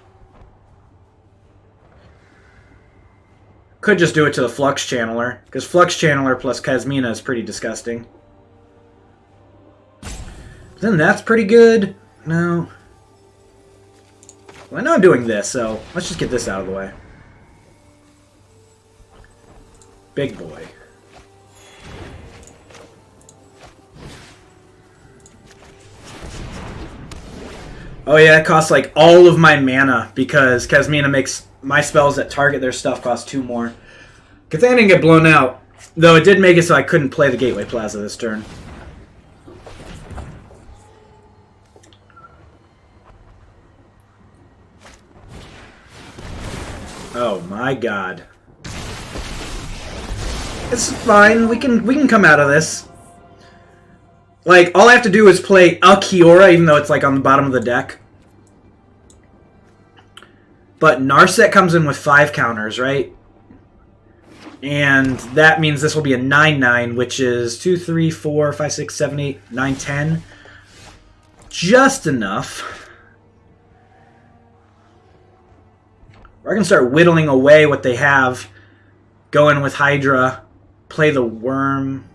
Could just do it to the Flux Channeler, because Flux Channeler plus Kasmina is pretty disgusting. But then that's pretty good. No. Well, I know I'm doing this, so let's just get this out of the way. Big boy. Oh yeah, it costs like all of my mana because Kasmina makes my spells that target their stuff cost 2 more. Good thing I didn't get blown out. Though it did make it so I couldn't play the Gateway Plaza this turn. Oh my god. It's fine. We can come out of this. Like, all I have to do is play a Kiora, even though it's like on the bottom of the deck. But Narset comes in with 5 counters, right? And that means this will be a 9/9, which is 2, 3, 4, 5, 6, 7, 8, 9, 10. Just enough. We're going to start whittling away what they have. Go in with Hydra. Play the Worm.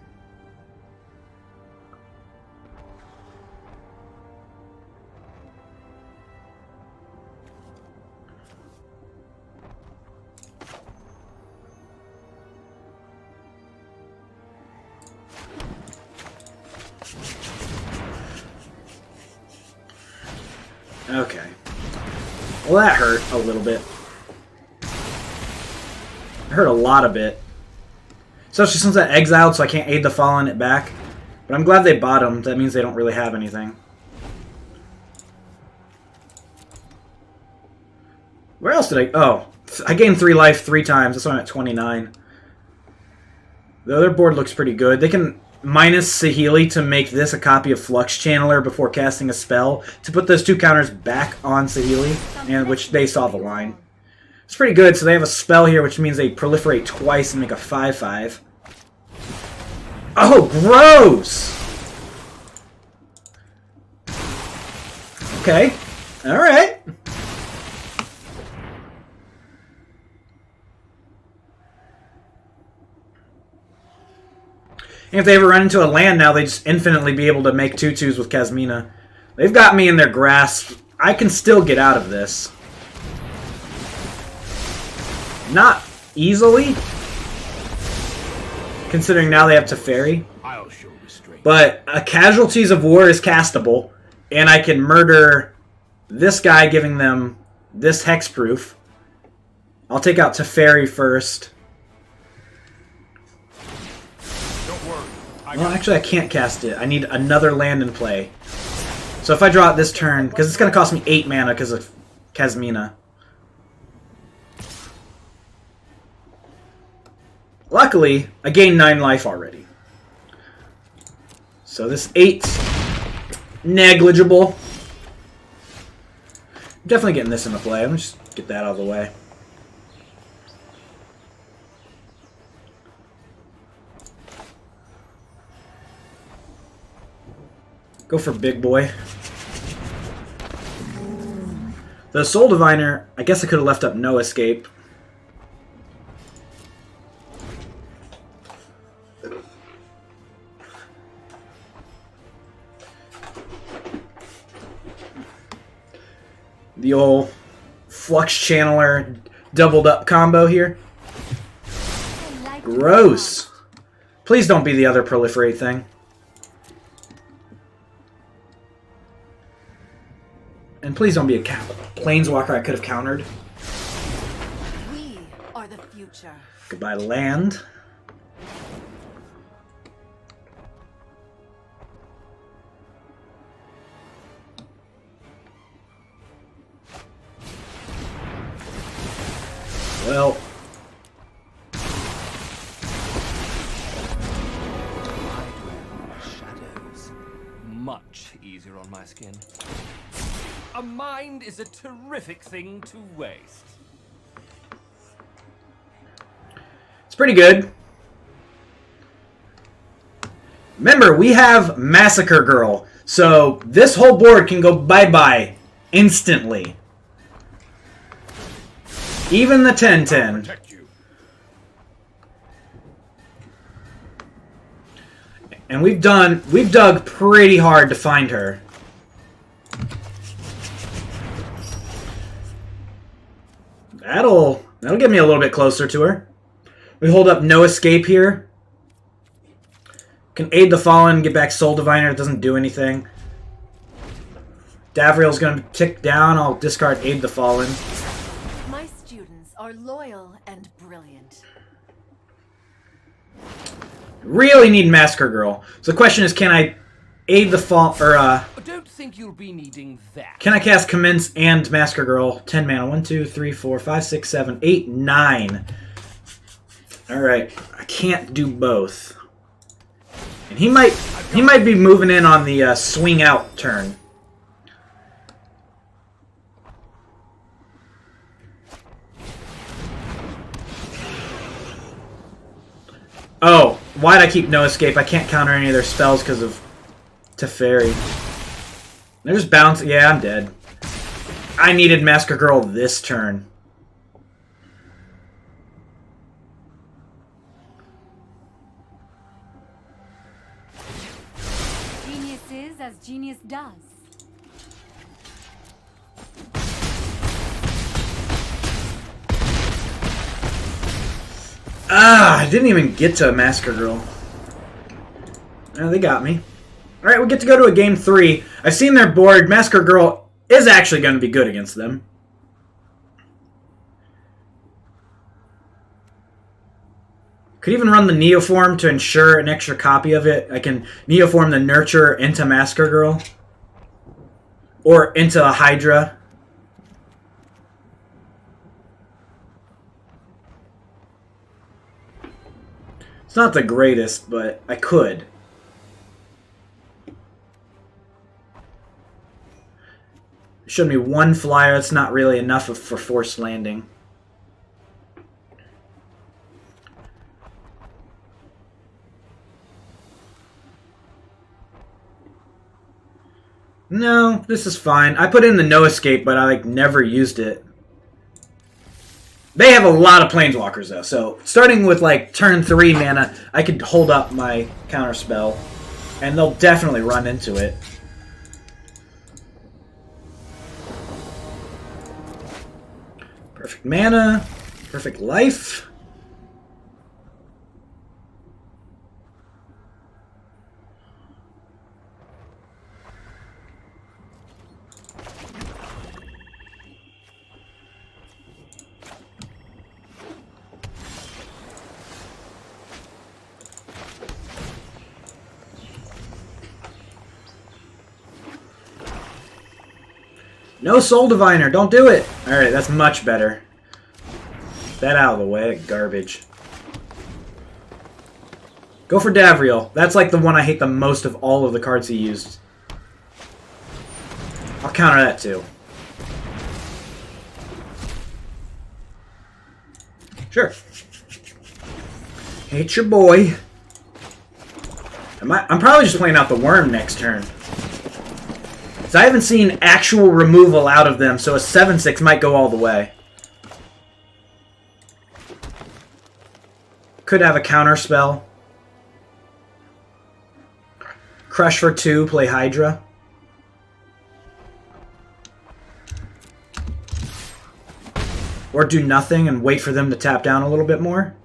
Okay. Well, that hurt a little bit. It hurt a lot of it. Especially since I exiled, so I can't aid the Fallen it back. But I'm glad they bottomed. That means they don't really have anything. Where else did I... Oh, I gained 3 life 3 times. That's why I'm at 29. The other board looks pretty good. They can minus Saheeli to make this a copy of Flux Channeler before casting a spell to put those 2 counters back on Saheeli, and which they saw the line. It's pretty good, so they have a spell here, which means they proliferate twice and make a 5/5. Oh, gross! Okay. Alright. And if they ever run into a land now, they just infinitely be able to make 2/2s with Kasmina. They've got me in their grasp. I can still get out of this. Not easily, considering now they have Teferi. I'll show restraint. But a Casualties of War is castable, and I can murder this guy, giving them this hexproof. I'll take out Teferi first. Don't worry. Well, actually, I can't cast it. I need another land in play. So if I draw it this turn, because it's going to cost me 8 mana because of Kasmina. Luckily, I gained 9 life already. So this 8, negligible. I'm definitely getting this into play. I'm just get that out of the way. Go for big boy. The Soul Diviner, I guess I could have left up no escape. The old Flux Channeler doubled up combo here. Gross. Please don't be the other proliferate thing. And please don't be a planeswalker I could have countered. We are the future. Goodbye land. Well, Shadows. Much easier on my skin. A mind is a terrific thing to waste. it's pretty good. Remember, we have Massacre Girl, so this whole board can go bye-bye instantly. Even the 10/10. Protect you. And we've dug pretty hard to find her. That'll get me a little bit closer to her. We hold up no escape here. Can aid the Fallen, get back Soul Diviner, it doesn't do anything. Davriel's gonna tick down, I'll discard aid the Fallen. My students are loyal and brilliant. Really need Massacre Girl. So the question is, can I Aid the Fall, or I don't think you'll be needing that. can I cast Commence and Masker Girl? 10 mana. 1, 2, 3, 4, 5, 6, 7, 8, 9. Alright. I can't do both. And he might be moving in on the swing out turn. Oh, why'd I keep No Escape? I can't counter any of their spells because of Teferi. They're just bouncing. Yeah, I'm dead. I needed Masker Girl this turn. Genius is as genius does. Ah, I didn't even get to a Masker Girl. Oh, they got me. Alright, we get to go to a game 3. I've seen their board. Masker Girl is actually going to be good against them. Could even run the Neoform to ensure an extra copy of it. I can Neoform the Nurture into Masker Girl. Or into a Hydra. It's not the greatest, but I could. Showed me one flyer. That's not really enough for forced landing. No, this is fine. I put in the No Escape, but I never used it. They have a lot of Planeswalkers, though, so starting with, turn 3 mana, I could hold up my counterspell, and they'll definitely run into it. Perfect mana, perfect life. No Soul Diviner, don't do it! Alright, that's much better. That out of the way, garbage. Go for Davriel. That's the one I hate the most of all of the cards he used. I'll counter that too. Sure. Hate your boy. I'm probably just playing out the Worm next turn. I haven't seen actual removal out of them, so a 7/6 might go all the way. Could have a counter spell. Crush for 2, play Hydra. Or do nothing and wait for them to tap down a little bit more.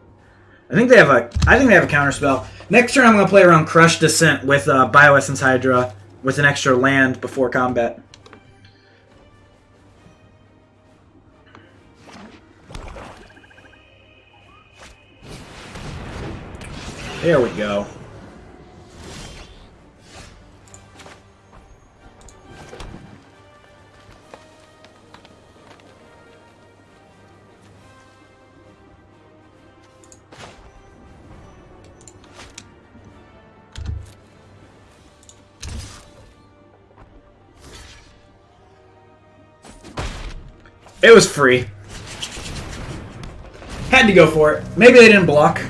I think they have a counter spell. Next turn I'm gonna play around Crush Descent with Bioessence Hydra. With an extra land before combat. There we go. It was free. Had to go for it. Maybe they didn't block.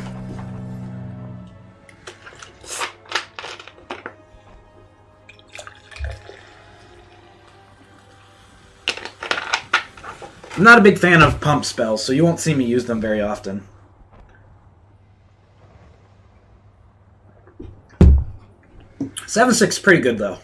I'm not a big fan of pump spells, so you won't see me use them very often. Seven 6 pretty good though.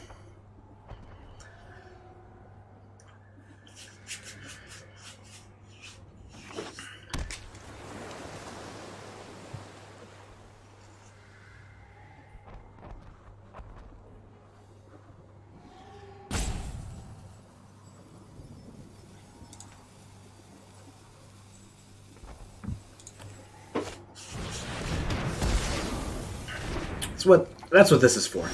That's what this is for.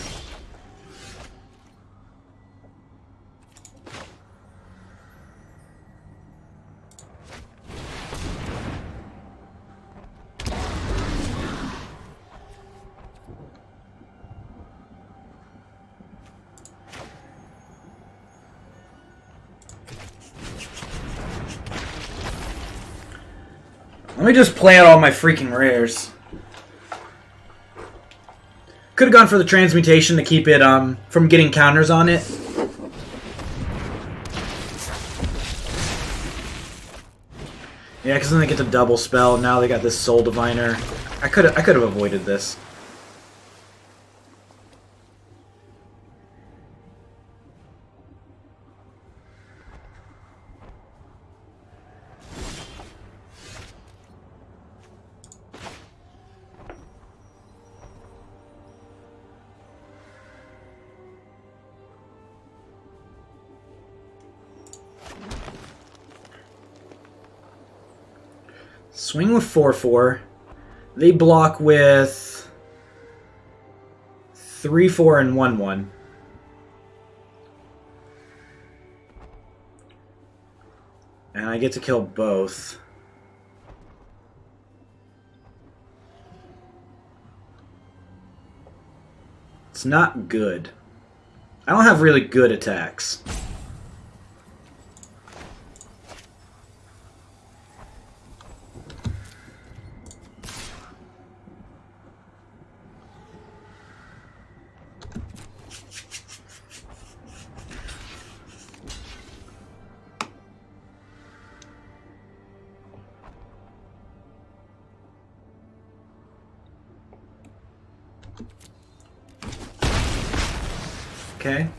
Let me just play out all my freaking rares. Could have gone for the transmutation to keep it from getting counters on it. Yeah, because then they get to double spell. Now they got this Soul Diviner. I could have avoided this. Swing with 4/4. They block with 3/4 and 1/1. And I get to kill both. It's not good. I don't have really good attacks. Okay.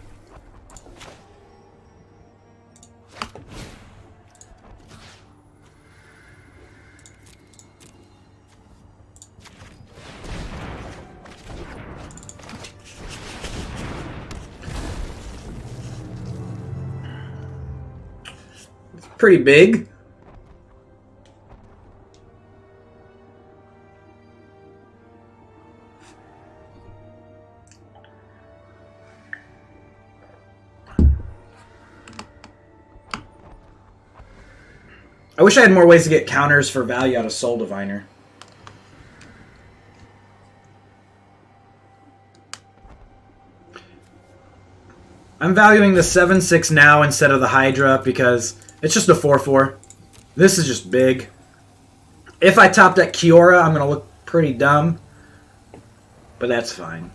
It's pretty big. I wish I had more ways to get counters for value out of Soul Diviner. I'm valuing the 7/6 now instead of the Hydra because it's just a 4/4. This is just big. If I top that Kiora, I'm going to look pretty dumb. But that's fine.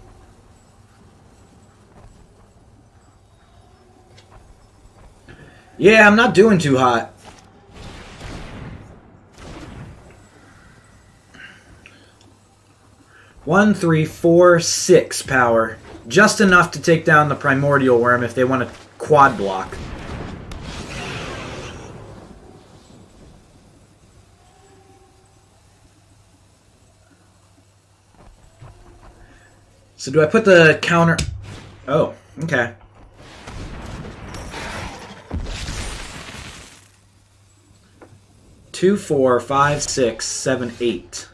Yeah, I'm not doing too hot. One, 3, 4, 6 power. Just enough to take down the Primordial Worm if they want to quad block. So do I put the counter... Oh, okay. Two, 4, 5, 6, 7, 8.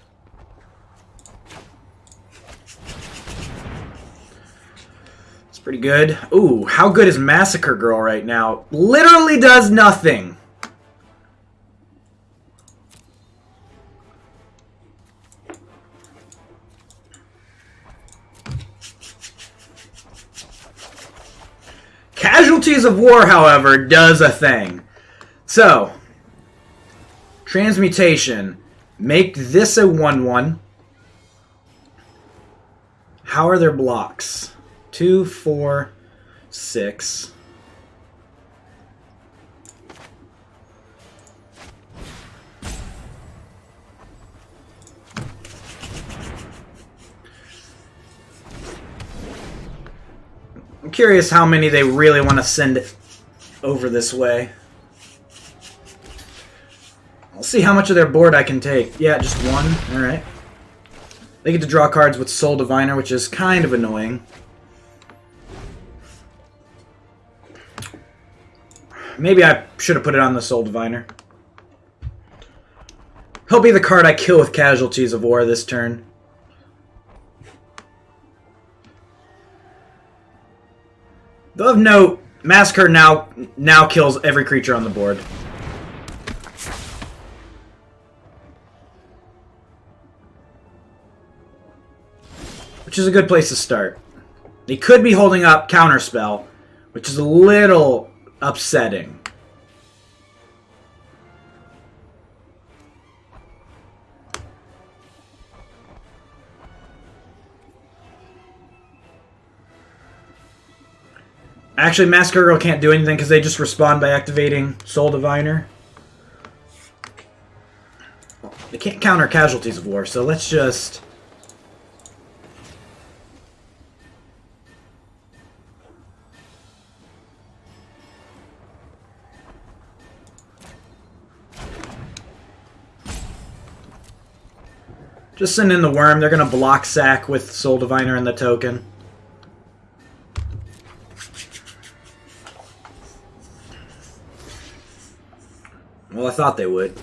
Pretty good. Ooh, how good is Massacre Girl right now? Literally does nothing. Casualties of War, however, does a thing. So, Transmutation. Make this a 1/1. How are their blocks? 2, 4, 6. I'm curious how many they really want to send over this way. I'll see how much of their board I can take. Yeah, just one. Alright. They get to draw cards with Soul Diviner, which is kind of annoying. Maybe I should have put it on the Soul Diviner. He'll be the card I kill with Casualties of War this turn. Though of note, Massacre now kills every creature on the board. Which is a good place to start. He could be holding up Counterspell, which is a little upsetting. Actually, Massacre Girl can't do anything because they just respond by activating Soul Diviner. They can't counter Casualties of War, so let's just... Just send in the Worm. They're going to block Sack with Soul Diviner and the token. Well, I thought they would.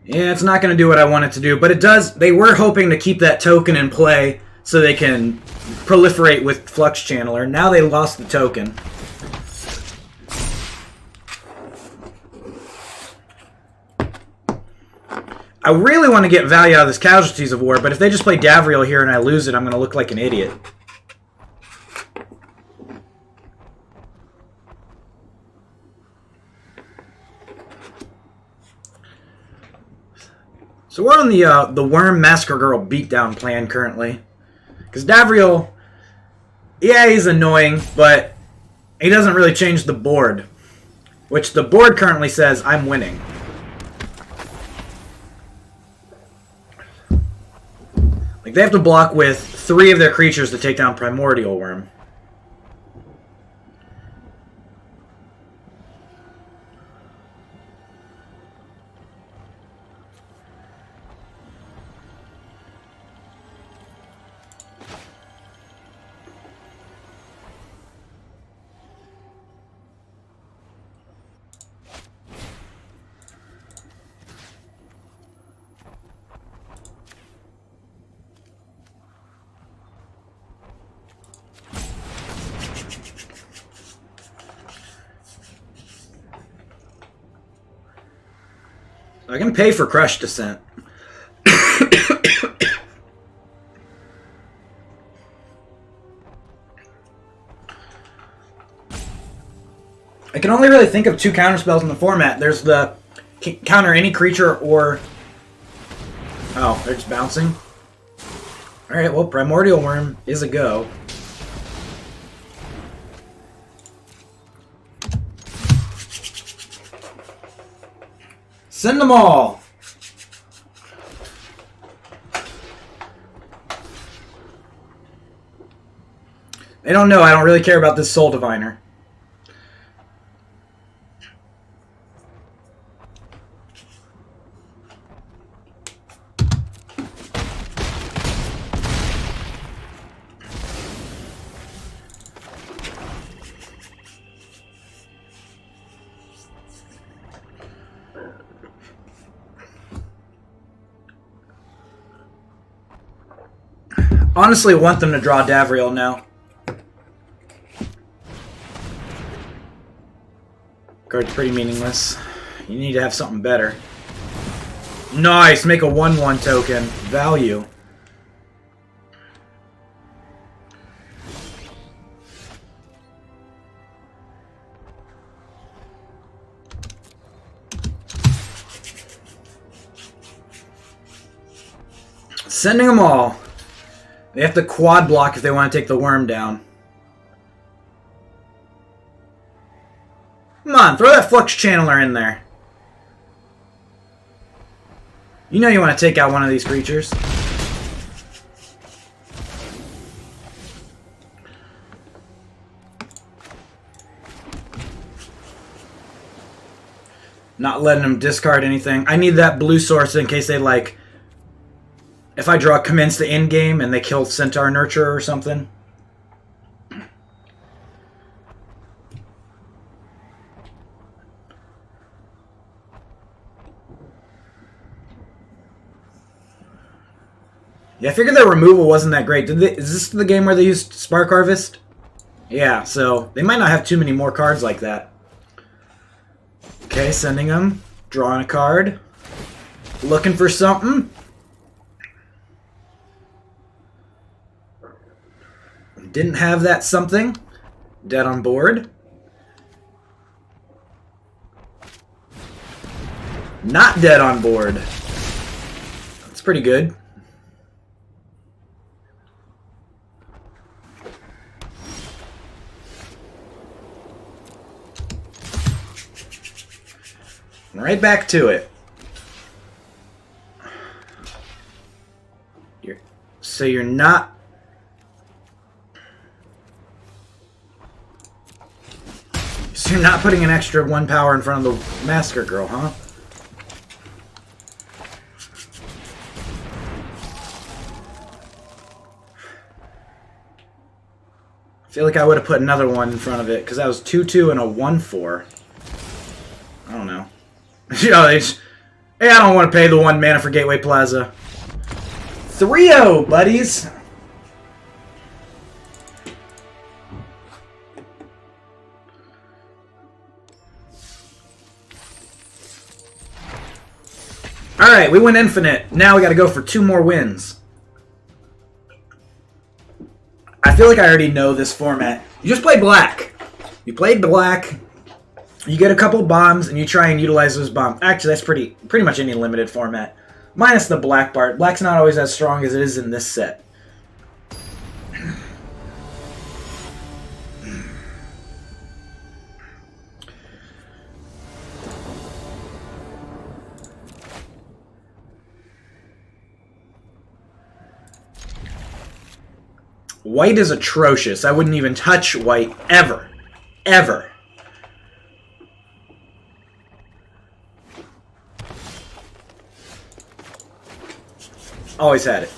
Yeah, it's not going to do what I want it to do, but it does. They were hoping to keep that token in play so they can proliferate with Flux Channeler. Now they lost the token. I really want to get value out of this Casualties of War, but if they just play Davriel here and I lose it, I'm going to look like an idiot. So we're on the Worm Massacre Girl beatdown plan currently. Because Davriel, yeah, he's annoying, but he doesn't really change the board. Which the board currently says, I'm winning. Like, they have to block with 3 of their creatures to take down Primordial Worm. I can pay for Crush Descent. I can only really think of 2 counterspells in the format. There's the counter any creature or... Oh, they're just bouncing? Alright, well, Primordial Worm is a go. Send them all! They don't know. I don't really care about this Soul Diviner. Honestly, want them to draw Davriel now. Card's pretty meaningless. You need to have something better. Nice! Make a 1/1 token. Value. Sending them all. They have to quad block if they want to take the Worm down. Come on, throw that Flux Channeler in there. You know you want to take out one of these creatures. Not letting them discard anything. I need that blue source in case they like... If I draw Commence the end game and they kill Centaur Nurturer or something. Yeah, I figured their removal wasn't that great. Is this the game where they used Spark Harvest? Yeah, so they might not have too many more cards like that. Okay, sending them. Drawing a card. Looking for something. Didn't have that something. Dead on board. Not dead on board. That's pretty good. Right back to it. So you're not... So you're not putting an extra 1 power in front of the Massacre Girl, huh? I feel like I would have put another one in front of it, because that was 2-2 and a 1-4. I don't know. You know, hey, I don't want to pay the 1 mana for Gateway Plaza. 3-0, buddies! Alright, we went infinite. Now we gotta go for 2 more wins. I feel like I already know this format. You just play black. You play black, you get a couple bombs, and you try and utilize those bombs. Actually, that's pretty much any limited format. Minus the black part. Black's not always as strong as it is in this set. White is atrocious. I wouldn't even touch white ever. Ever. Always had it.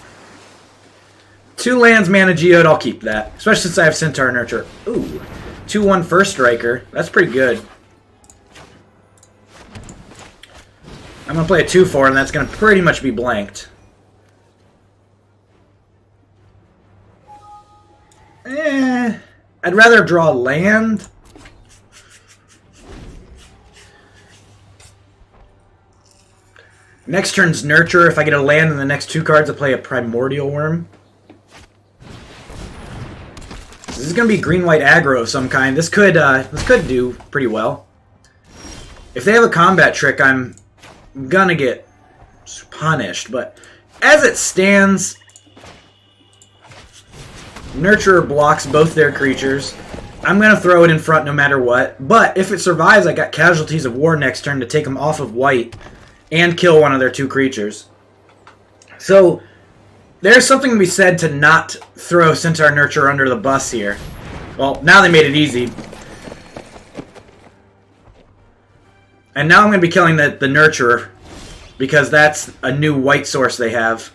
2 lands, mana geode, I'll keep that. Especially since I have Centaur Nurture. Ooh. 2-1 First Striker. That's pretty good. I'm going to play a 2-4, and that's going to pretty much be blanked. I'd rather draw land. Next turn's Nurture. If I get a land in the next 2 cards, I play a Primordial Worm. This is going to be green-white aggro of some kind. This could do pretty well. If they have a combat trick, I'm going to get punished. But as it stands, Nurturer blocks both their creatures. I'm going to throw it in front no matter what. But if it survives, I got Casualties of War next turn to take them off of white and kill one of their 2 creatures. So there's something to be said to not throw Centaur Nurture under the bus here. Well, now they made it easy. And now I'm going to be killing the Nurturer, because that's a new white source they have.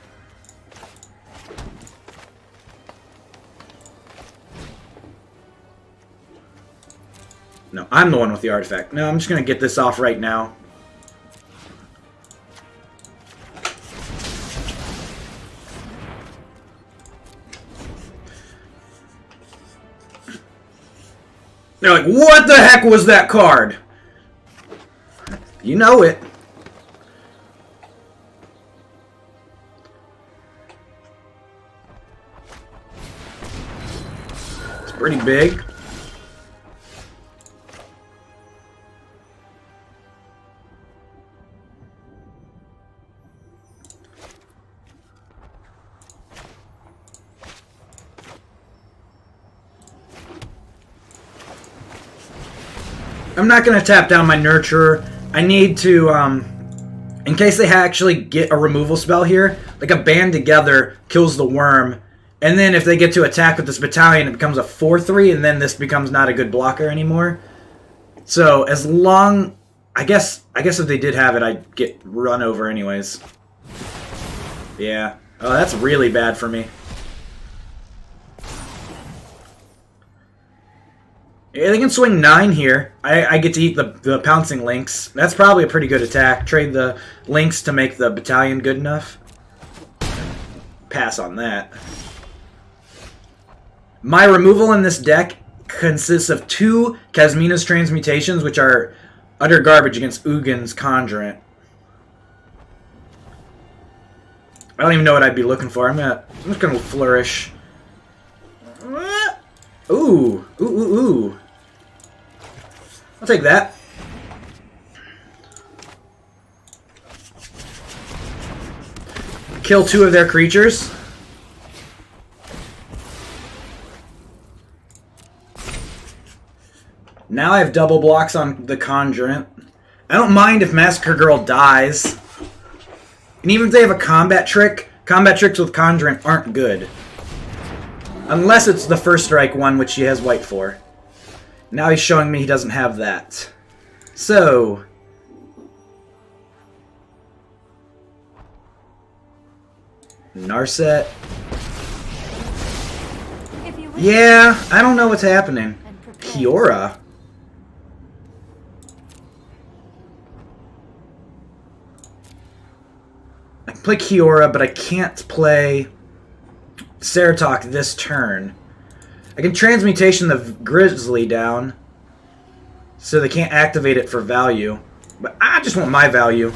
No, I'm the one with the artifact. No, I'm just going to get this off right now. They're like, what the heck was that card? You know it. It's pretty big. I'm not going to tap down my Nurturer. I need to, in case they actually get a removal spell here, like a Band Together kills the worm, and then if they get to attack with this battalion, it becomes a 4/3, and then this becomes not a good blocker anymore. So as long, I guess if they did have it, I'd get run over anyways. Yeah. Oh, that's really bad for me. Yeah, they can swing 9 here. I get to eat the Pouncing Lynx. That's probably a pretty good attack. Trade the Lynx to make the battalion good enough. Pass on that. My removal in this deck consists of 2 Kasmina's Transmutations, which are utter garbage against Ugin's Conjurant. I don't even know what I'd be looking for. I'm just gonna Flourish. Ooh. Ooh, ooh, ooh. I'll take that. Kill 2 of their creatures. Now I have double blocks on the Conjurant. I don't mind if Massacre Girl dies. And even if they have a combat tricks with Conjurant aren't good. Unless it's the first strike one, which she has white for. Now he's showing me he doesn't have that. So... Narset. Yeah, I don't know what's happening. Kiora. I can play Kiora, but I can't play Ceratok this turn. I can Transmutation the Grizzly down, so they can't activate it for value. But I just want my value.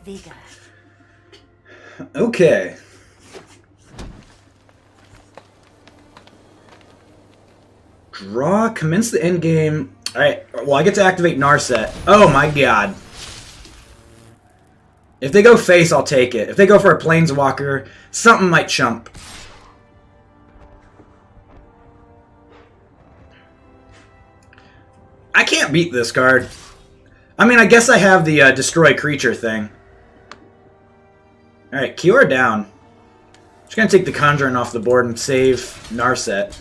Vigor. Okay. Draw, commence the end game. Alright, well, I get to activate Narset. Oh my god. If they go face, I'll take it. If they go for a Planeswalker, something might chump. I can't beat this card. I mean, I guess I have the destroy creature thing. Alright, Kiora down. Just gonna take the Conjurant off the board and save Narset.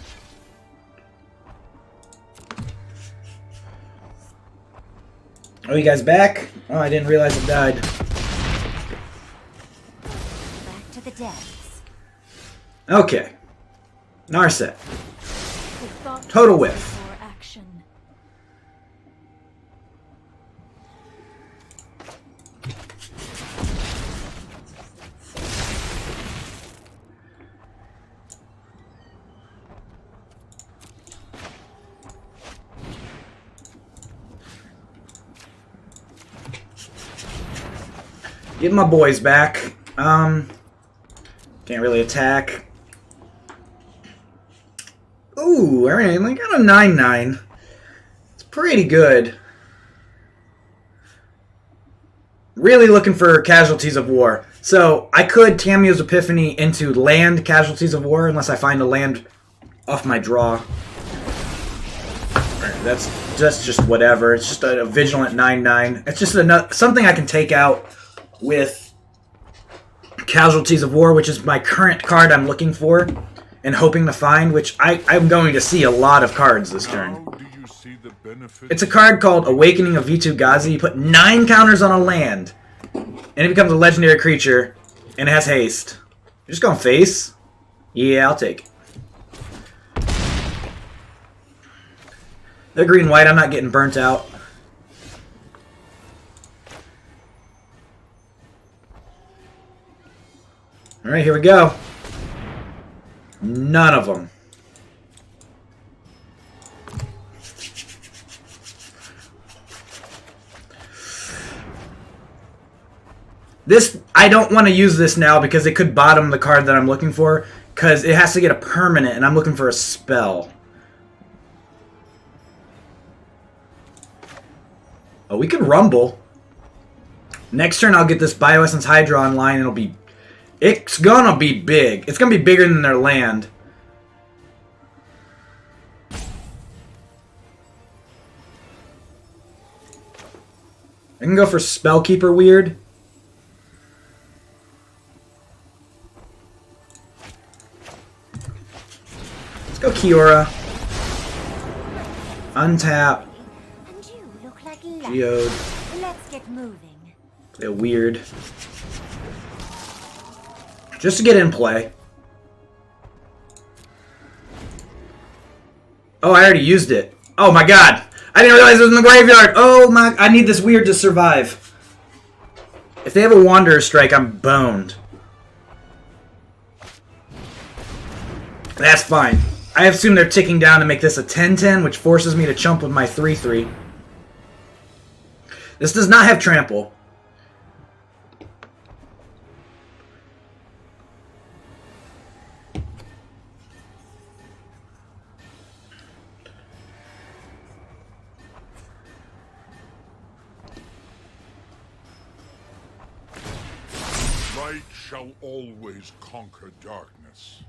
Oh, you guys back? Oh, I didn't realize it died. Back to the depths. Okay. Narset. Total whiff. Get my boys back. Can't really attack. Ooh, alright, I got a 9/9. It's pretty good. Really looking for Casualties of War. So, I could Tamiyo's Epiphany into land Casualties of War, unless I find a land off my draw. Right, that's just whatever. It's just a Vigilant 9/9. It's just something I can take out with Casualties of War, which is my current card I'm looking for and hoping to find, which I'm going to see a lot of cards this turn. It's a card called Awakening of Vitu-Ghazi. You put 9 counters on a land, and it becomes a legendary creature, and it has haste. You're just going face? Yeah, I'll take it. They're green-white. I'm not getting burnt out. Alright, here we go. None of them. This, I don't want to use this now because it could bottom the card that I'm looking for, because it has to get a permanent, and I'm looking for a spell. Oh, we can Rumble. Next turn I'll get this Bioessence Hydra online, and it's gonna be big. It's gonna be bigger than their land. I can go for Spellkeeper Weird. Let's go Kiora. Untap. And you look like Geode. Let's get moving. Play a Weird. Just to get in play. Oh, I already used it. Oh my god. I didn't realize it was in the graveyard. Oh my, I need this Weird to survive. If they have a Wanderer Strike, I'm boned. That's fine. I assume they're ticking down to make this a 10-10, which forces me to chump with my 3-3. This does not have trample. Light shall always conquer darkness.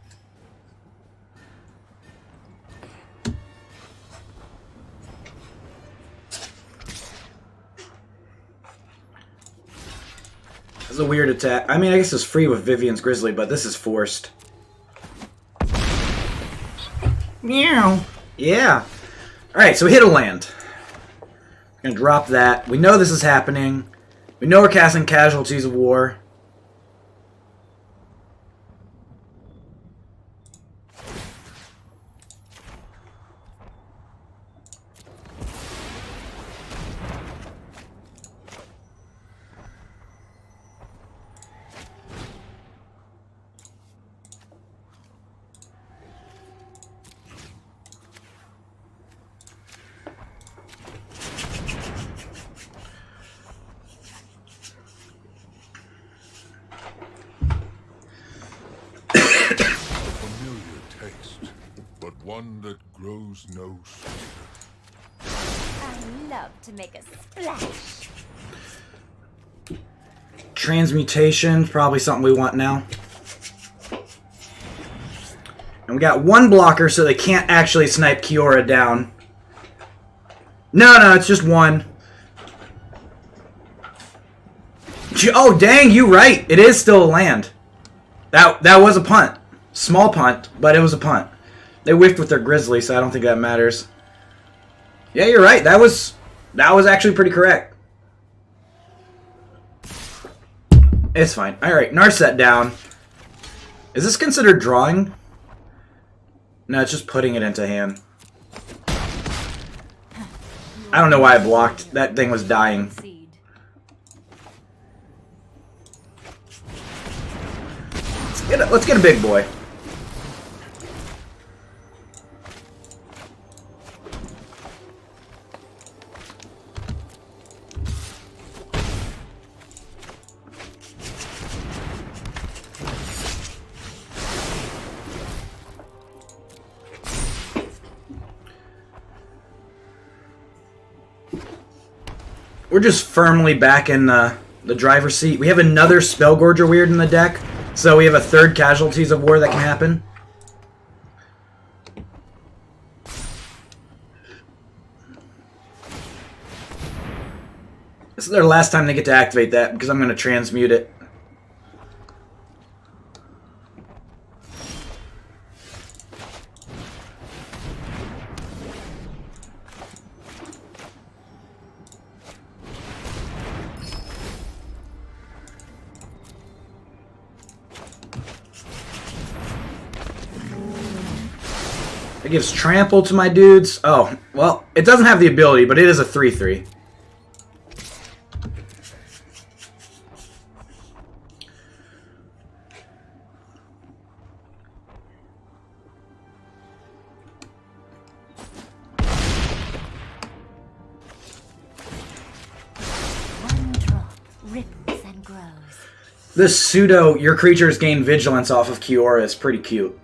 This is a weird attack. I mean, I guess it's free with Vivian's Grizzly, but this is forced. Meow. Yeah. Alright, so we hit a land. We're going to drop that. We know this is happening. We know we're casting Casualties of War. One that grows no sweeter. I love to make a splash. Transmutation, probably something we want now. And we got one blocker, so they can't actually snipe Kiora down. No, it's just one. Oh, dang, you right. It is still a land. That was a punt. Small punt, but it was a punt. They whiffed with their Grizzly, so I don't think that matters. Yeah, you're right. That was actually pretty correct. It's fine. Alright, Narset down. Is this considered drawing? No, it's just putting it into hand. I don't know why I blocked. That thing was dying. Let's get a big boy. We're just firmly back in the driver's seat. We have another Spellgorger Weird in the deck, so we have a third Casualties of War that can happen. This is their last time they get to activate that, because I'm going to transmute it. It gives trample to my dudes. Oh, well, it doesn't have the ability, but it is a 3/3. One drop ripples and grows. This pseudo, your creatures gain vigilance off of Kiora is pretty cute.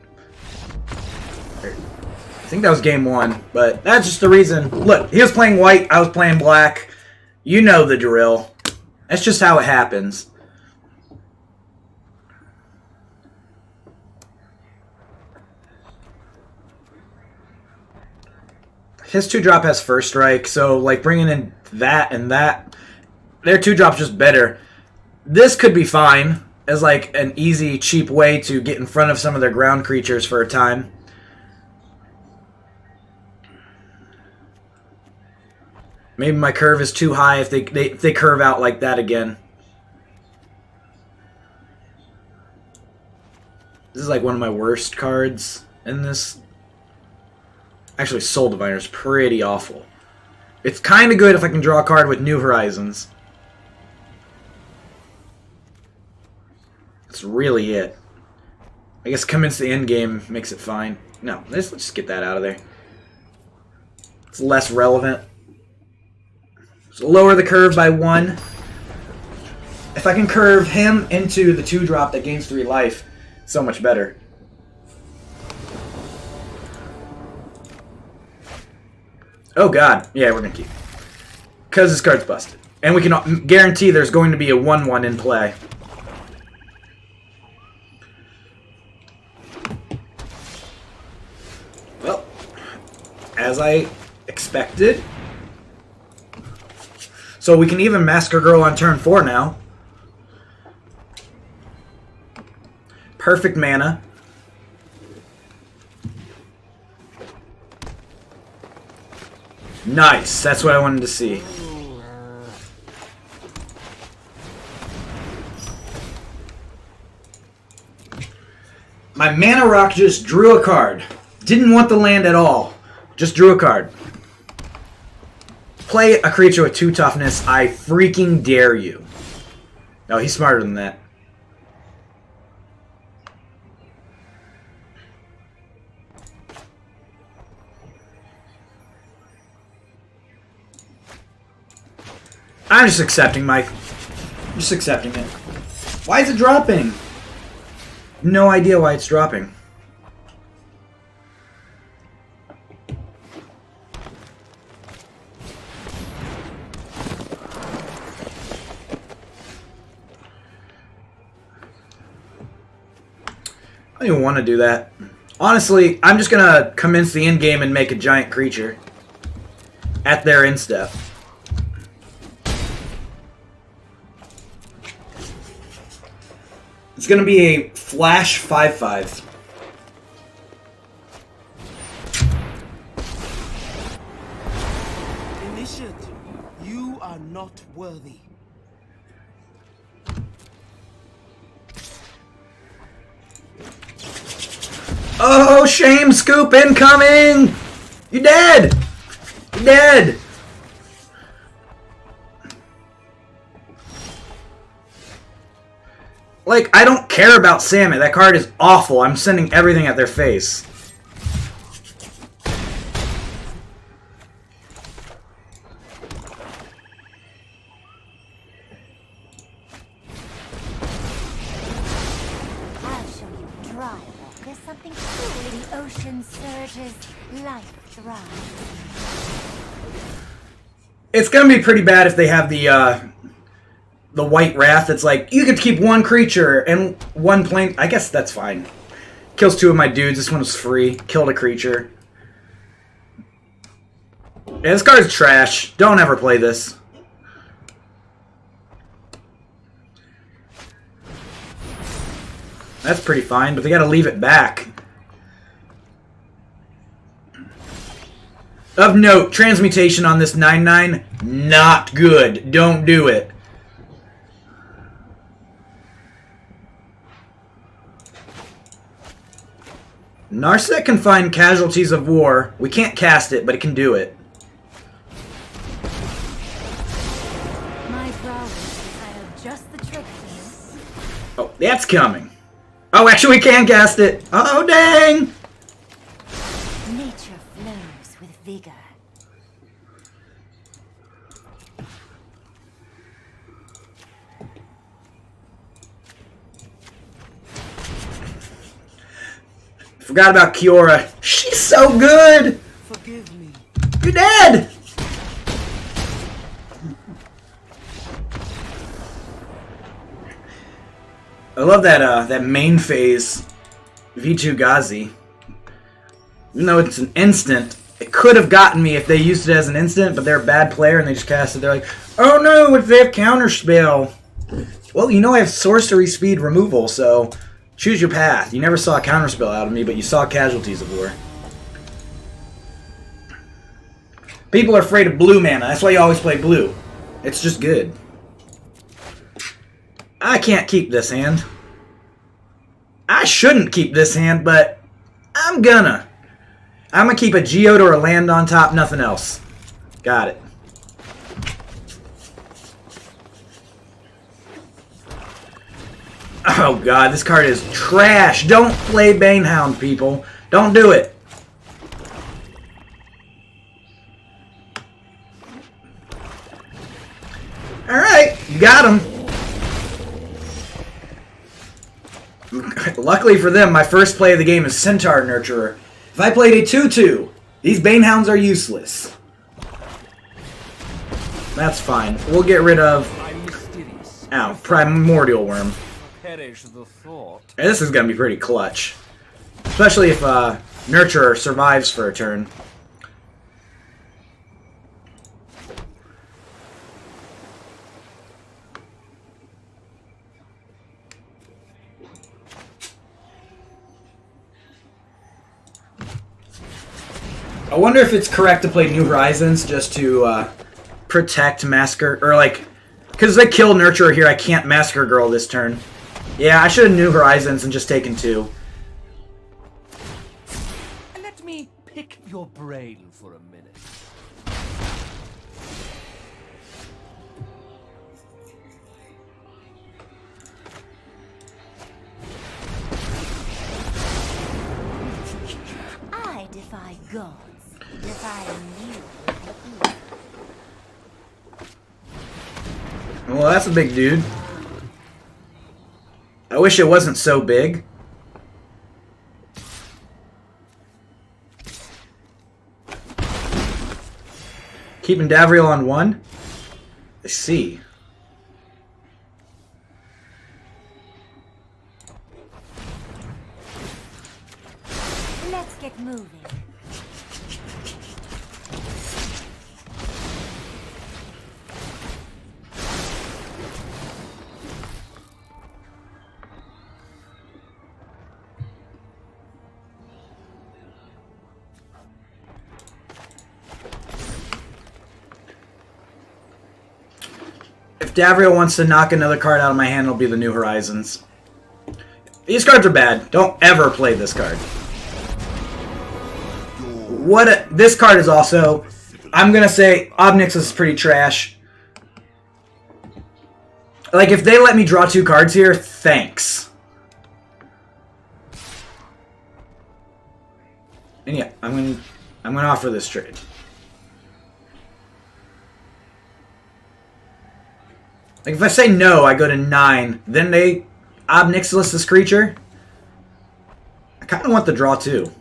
I think that was game one, but that's just the reason. Look, he was playing white, I was playing black. You know the drill. That's just how it happens. His 2-drop has first strike, so like bringing in that and that, their 2-drop's just better. This could be fine as like an easy, cheap way to get in front of some of their ground creatures for a time. Maybe my curve is too high if they curve out like that again. This is like one of my worst cards in this. Actually, Soul Diviner is pretty awful. It's kind of good if I can draw a card with New Horizons. That's really it. I guess commence the end game makes it fine. No, let's just get that out of there. It's less relevant. So lower the curve by 1. If I can curve him into the 2-drop that gains 3 life, so much better. Oh god, yeah, we're gonna keep. Because this card's busted. And we can guarantee there's going to be a 1/1 in play. Well, as I expected. So we can even Massacre Girl on turn 4 now. Perfect mana. Nice, that's what I wanted to see. My mana rock just drew a card. Didn't want the land at all. Just drew a card. Play a creature with 2 toughness. I freaking dare you. No, he's smarter than that. I'm just accepting, Mike. Just accepting it. Why is it dropping? No idea why it's dropping. I don't even want to do that. Honestly, I'm just going to commence the end game and make a giant creature at their end step. It's going to be a flash 5/5. Initiate, you are not worthy. Oh, shame scoop incoming! You dead! You dead! Like, I don't care about Salmon. That card is awful. I'm sending everything at their face. I'll show you dry walk as something cool in the ocean surges, life thrives. It's gonna be pretty bad if they have the White Wrath that's like, you get to keep 1 creature and 1 plane. I guess that's fine. Kills 2 of my dudes. This one was free. Killed a creature. Yeah, this card is trash. Don't ever play this. That's pretty fine, but they gotta leave it back. Of note, transmutation on this 9/9, not good. Don't do it. Narset can find Casualties of War. We can't cast it, but it can do it. My prowess, I have just the trick for this. Oh, that's coming. Oh, actually we can cast it. Oh, dang! Nature flows with vigor. Forgot about Kiora. She's so good! Forgive me. You're dead! I love that main phase V2 Gazi. Even though it's an instant, it could have gotten me if they used it as an instant, but they're a bad player and they just cast it. They're like, oh no, they have counterspell. Well, you know I have sorcery speed removal, so choose your path. You never saw a counterspell out of me, but you saw Casualties of War. People are afraid of blue mana. That's why you always play blue. It's just good. I can't keep this hand. I shouldn't keep this hand, but I'm gonna. I'm gonna keep a Geode or a land on top, nothing else. Got it. Oh god, this card is trash. Don't play Banehound, people. Don't do it. Alright, you got him. Luckily for them, my first play of the game is Centaur Nurturer. If I played a 2-2, these Banehounds are useless. That's fine. We'll get rid of... Ow, Primordial Worm. Perish the thought. And this is going to be pretty clutch. Especially if Nurturer survives for a turn. I wonder if it's correct to play New Horizons just to protect Massacre, or like, because they kill Nurturer here, I can't Massacre Girl this turn. Yeah, I should have New Horizons and just taken 2. Let me pick your brain for a minute. I defy gods. Defying you. Well, that's a big dude. I wish it wasn't so big. Keeping Davriel on 1? I see. Let's get moving. If Davriel wants to knock another card out of my hand, it'll be the New Horizons. These cards are bad. Don't ever play this card. This card is also... I'm going to say Obnix is pretty trash. Like, if they let me draw 2 cards here, thanks. And yeah, I'm gonna offer this trade. Like, if I say no, I go to 9. Then they Obnixilis this creature. I kind of want the draw, too.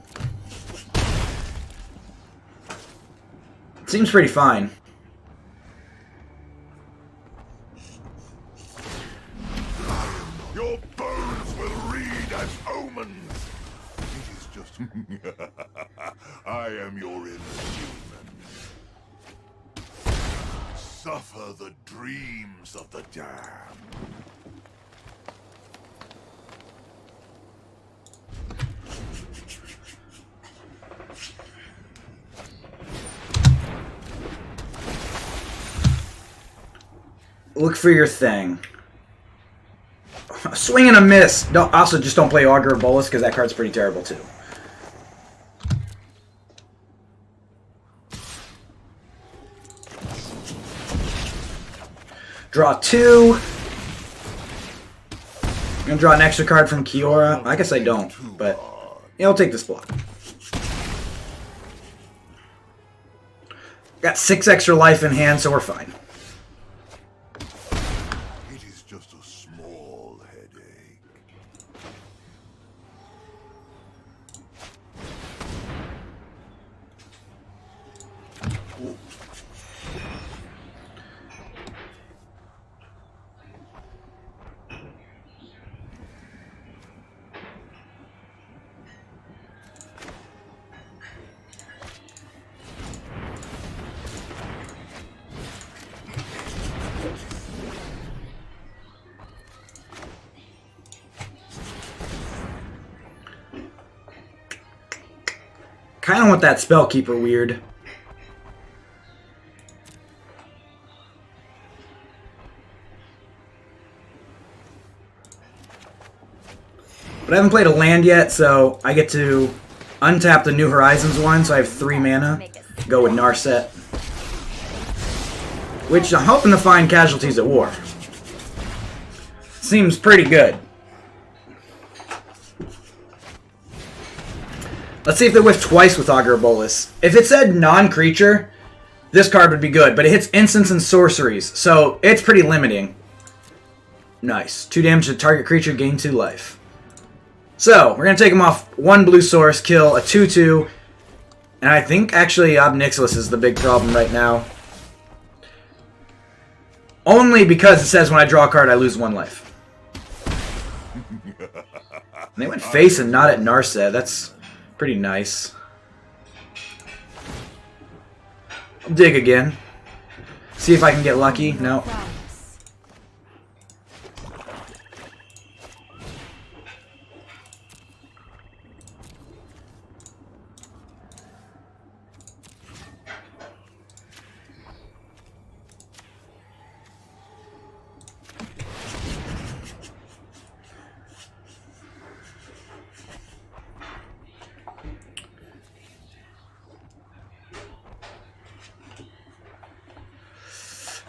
It seems pretty fine. Your bones will read as omens. It is just... I am your inhuman. Suffer the dreams of the damned. Look for your thing. Swing and a miss. Also, just don't play Augur of Bolus because that card's pretty terrible too. Draw 2. I'm gonna draw an extra card from Kiora. I guess I don't, but yeah, I'll take this block. Got 6 extra life in hand, so we're fine. It is just a small headache. Kind of want that Spellkeeper weird. But I haven't played a land yet, so I get to untap the New Horizons one, so I have 3 mana. Go with Narset. Which I'm hoping to find Casualties at War. Seems pretty good. Let's see if they whiff twice with Augur Bolus. If it said non-creature, this card would be good, but it hits instants and sorceries, so it's pretty limiting. Nice. 2 damage to target creature, gain 2 life. So, we're going to take him off 1 blue source, kill a 2/2, and I think actually Obnixilis is the big problem right now. Only because it says when I draw a card, I lose 1 life. And they went face and not at Narset. That's pretty nice. I'll dig again. See if I can get lucky. No.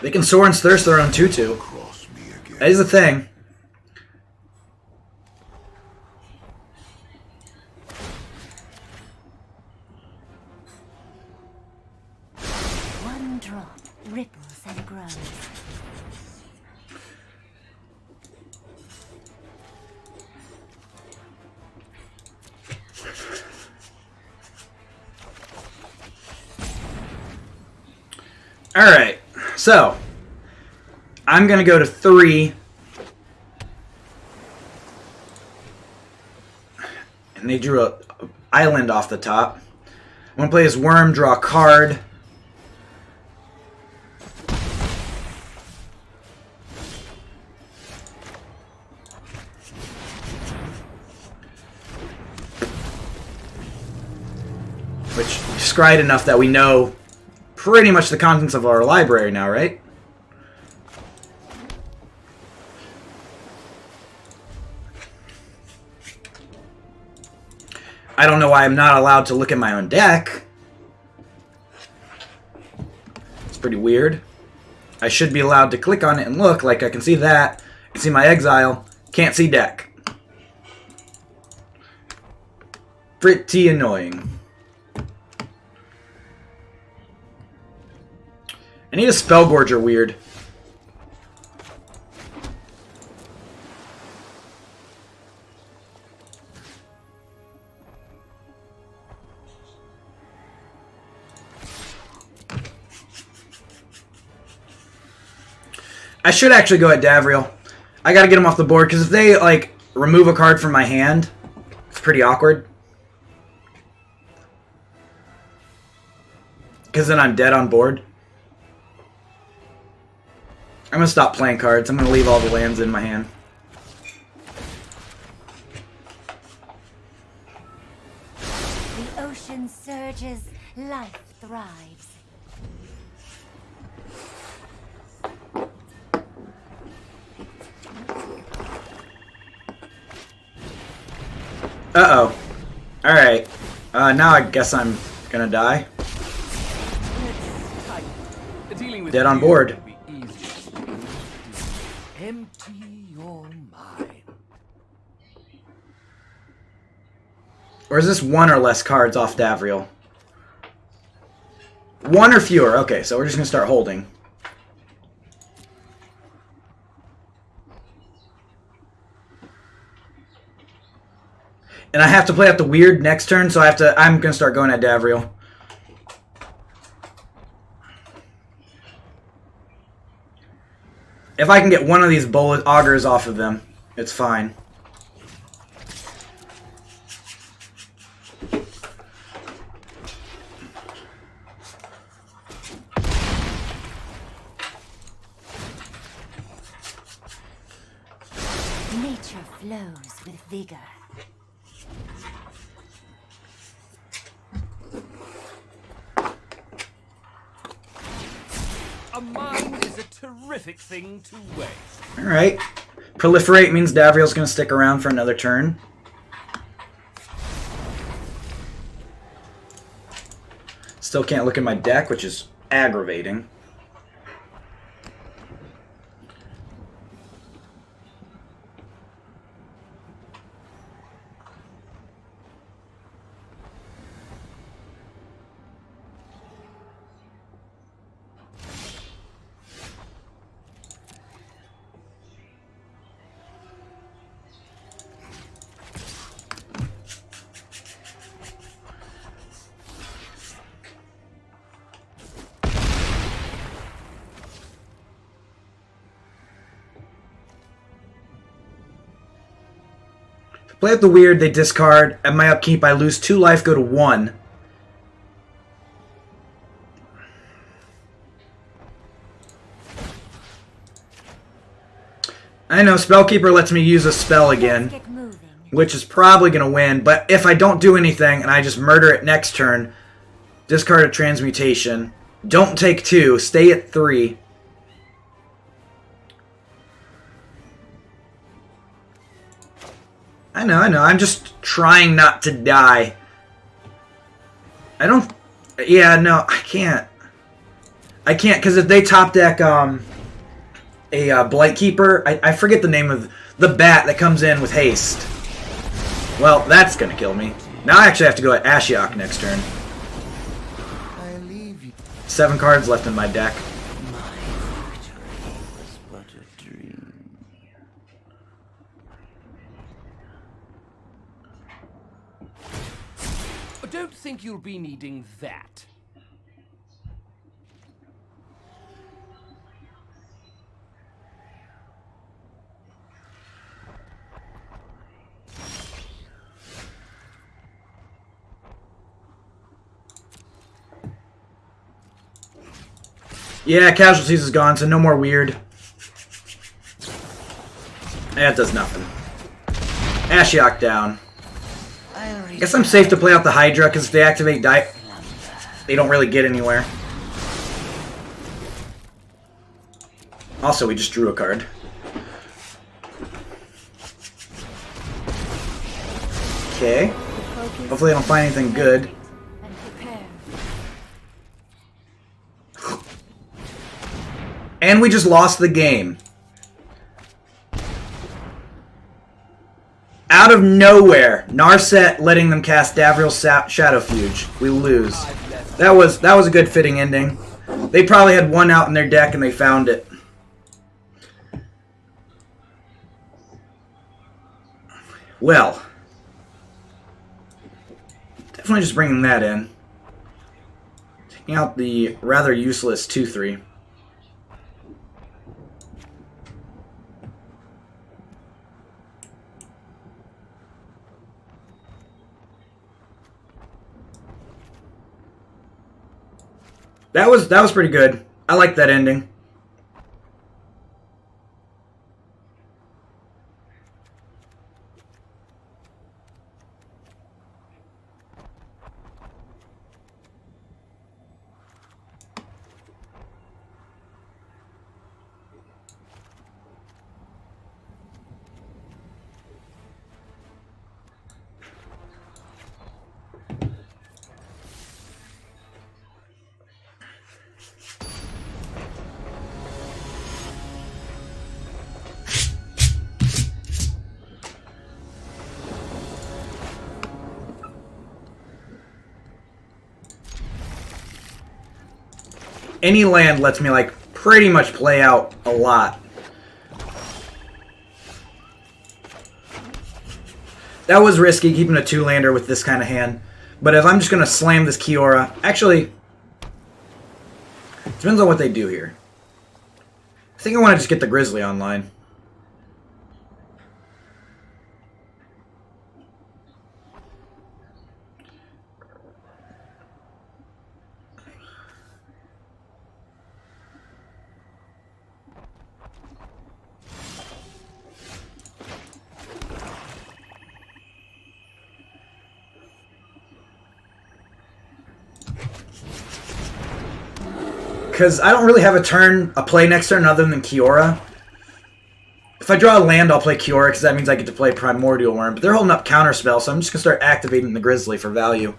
They can Soren's Thirst their own 2/2. That is the thing. One drop ripples and grows. Alright, so I'm going to go to 3. And they drew a island off the top. I'm going to play as Worm, draw a card. Which is scryed enough that we know pretty much the contents of our library now, right? I don't know why I'm not allowed to look at my own deck. It's pretty weird. I should be allowed to click on it and look, like I can see that. I can see my exile. Can't see deck. Pretty annoying. I need a Spellgorger weird. I should actually go at Davriel. I gotta get him off the board, because if they, like, remove a card from my hand, it's pretty awkward. Because then I'm dead on board. I'm going to stop playing cards. I'm going to leave all the lands in my hand. The ocean surges, life thrives. Uh-oh. Alright. Now I guess I'm going to die. Dead on board. Empty your mind. Or is this 1 or less cards off Davriel? 1 or fewer. Okay, so we're just going to start holding. And I have to play out the weird next turn, so I'm going to start going at Davriel. If I can get one of these bullet augurs off of them, it's fine. Nature flows with vigor. A mind is a terrific thing to waste. Alright. Proliferate means Davriel's going to stick around for another turn. Still can't look at my deck, which is aggravating. Play out the weird, they discard. At my upkeep, I lose 2 life, go to 1. I know, Spellkeeper lets me use a spell again, Get moving. which is probably going to win, but if I don't do anything and I just murder it next turn, discard a Transmutation. Don't take 2, stay at 3. I know, I'm just trying not to die. I don't... Yeah, no, I can't. I can't, because if they top deck a Blightkeeper, I forget the name of the bat that comes in with haste. Well, that's going to kill me. Now I actually have to go at Ashiok next turn. I leave you. 7 cards left in my deck. I don't think you'll be needing that. Yeah, Casualties is gone, so no more weird. That does nothing. Ashiok down. I guess I'm safe to play out the Hydra, because if they activate they don't really get anywhere. Also, we just drew a card. Okay. Hopefully I don't find anything good. And prepare. And we just lost the game. Out of nowhere, Narset letting them cast Davriel's Shadowfuge. We lose. That was a good fitting ending. They probably had one out in their deck and they found it. Well, definitely just bringing that in. Taking out the rather useless 2/3. That was pretty good. I like that ending. Any land lets me, like, pretty much play out a lot. That was risky, keeping a 2-lander with this kind of hand. But if I'm just going to slam this Kiora... Actually, depends on what they do here. I think I want to just get the Grizzly online. Because I don't really have a play next turn other than Kiora. If I draw a land, I'll play Kiora, because that means I get to play Primordial Worm. But they're holding up Counterspell, so I'm just going to start activating the Grizzly for value.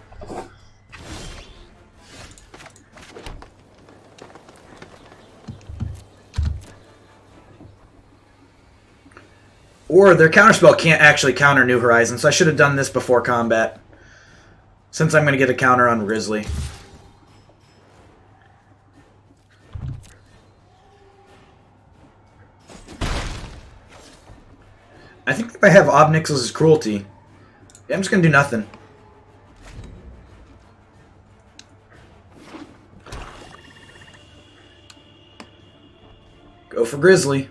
Or their Counterspell can't actually counter New Horizons, so I should have done this before combat. Since I'm going to get a counter on Grizzly. I think if I have Obnix's Cruelty, yeah, I'm just going to do nothing. Go for Grizzly.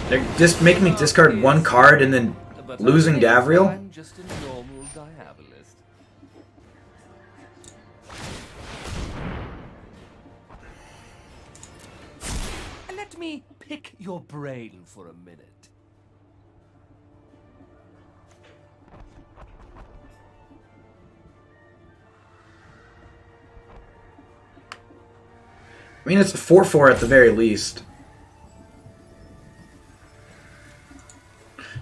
They're just making me discard one card and then But losing I think Davriel? I'm just a normal diabolist. Let me pick your brain for a minute. I mean, it's a 4/4 at the very least.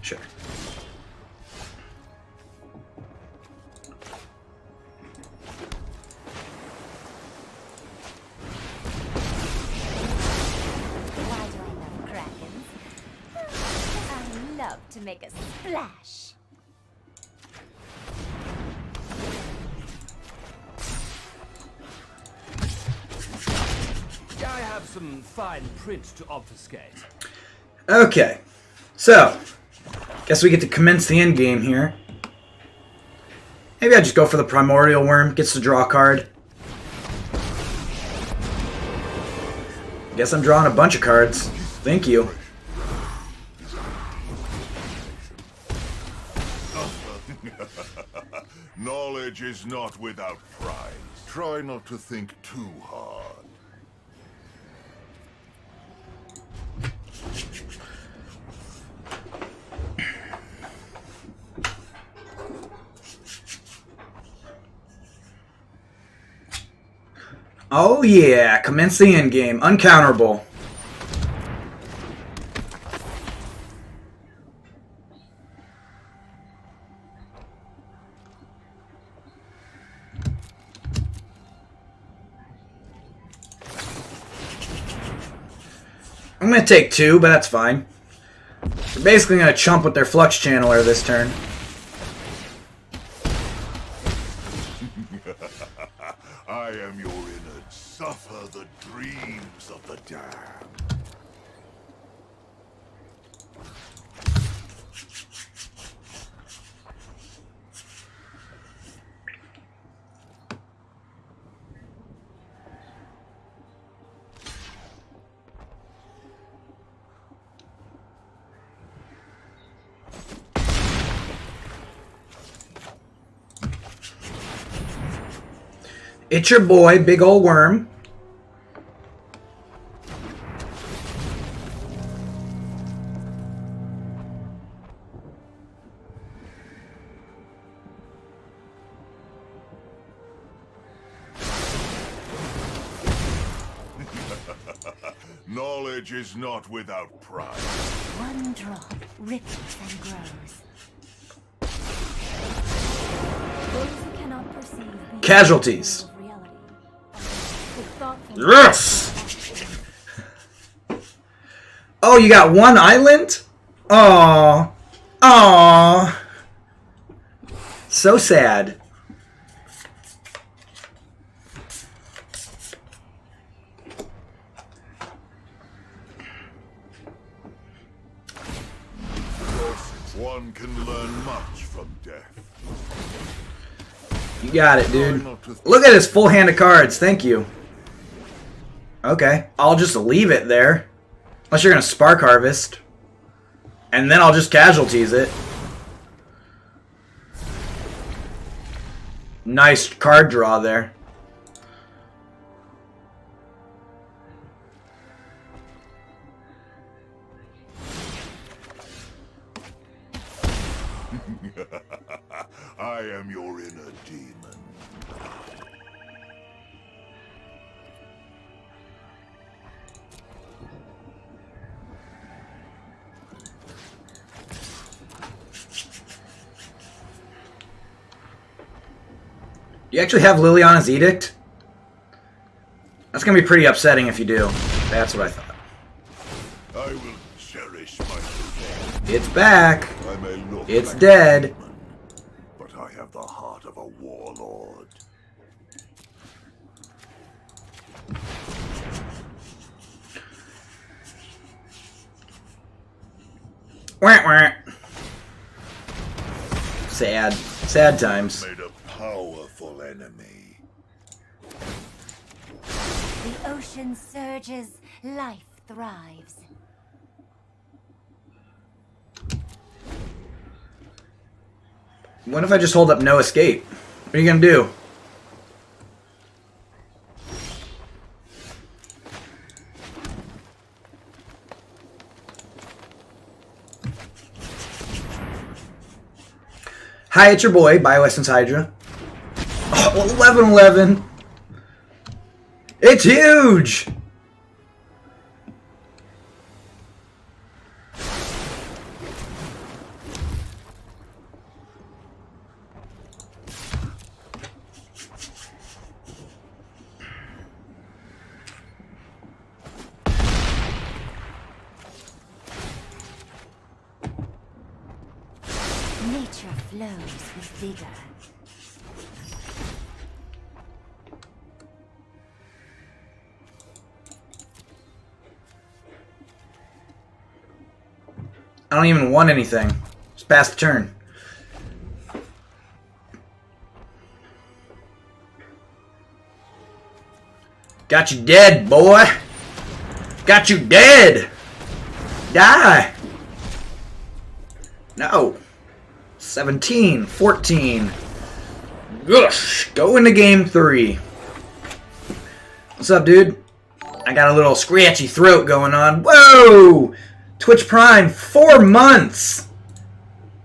Sure. Why do I love Krakens? I love to make a splash. I have some fine print to obfuscate. Okay. So, guess we get to commence the end game here. Maybe I just go for the Primordial Worm. Gets to draw a card. Guess I'm drawing a bunch of cards. Thank you. Knowledge is not without prize. Try not to think too hard. Oh yeah, commence the end game. Uncounterable. I'm gonna take 2, but that's fine. They're basically gonna chump with their Flux Channeler this turn. I am your innards. Suffer the dreams of the damned. It's your boy, Big Ol' Worm. Knowledge is not without prize. One drop ripples and grows. Those who cannot perceive beyond Casualties. the reality. With thoughtful Yes! Oh, you got one island? Aww. Aww. So sad. One can learn much from death. You got it, dude. Look at his full hand of cards. Thank you. Okay. I'll just leave it there. Unless you're going to Spark Harvest. And then I'll just Casualties it. Nice card draw there. I am your inner demon. Do you actually have Liliana's Edict? That's going to be pretty upsetting if you do. That's what I thought. I will cherish my revenge. It's back. I may look It's like a dead. demon, but I have the heart of a warlord. Wah, wah. Sad. Sad times. Made a powerful enemy. The ocean surges, life thrives. What if I just hold up no escape? What are you gonna do? Hi, it's your boy, BioEssence Hydra. Oh, 11-11. It's huge! Nature flows with vigor. I don't even want anything. Just pass the turn. Got you dead, boy. Got you dead. Die. No. 17, 14. Gosh. Go into game 3. What's up, dude? I got a little scratchy throat going on. Whoa! Twitch Prime, 4 months.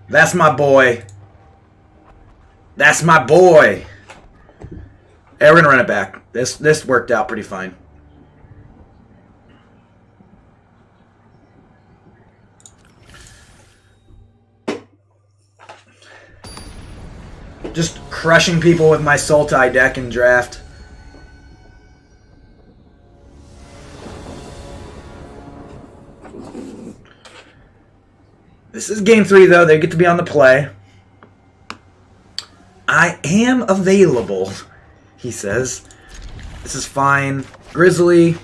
That's my boy. That's my boy. Hey, we're gonna run it back. This worked out pretty fine. Just crushing people with my Sultai deck in draft. This is game 3, though. They get to be on the play. I am available, he says. This is fine. Grizzly,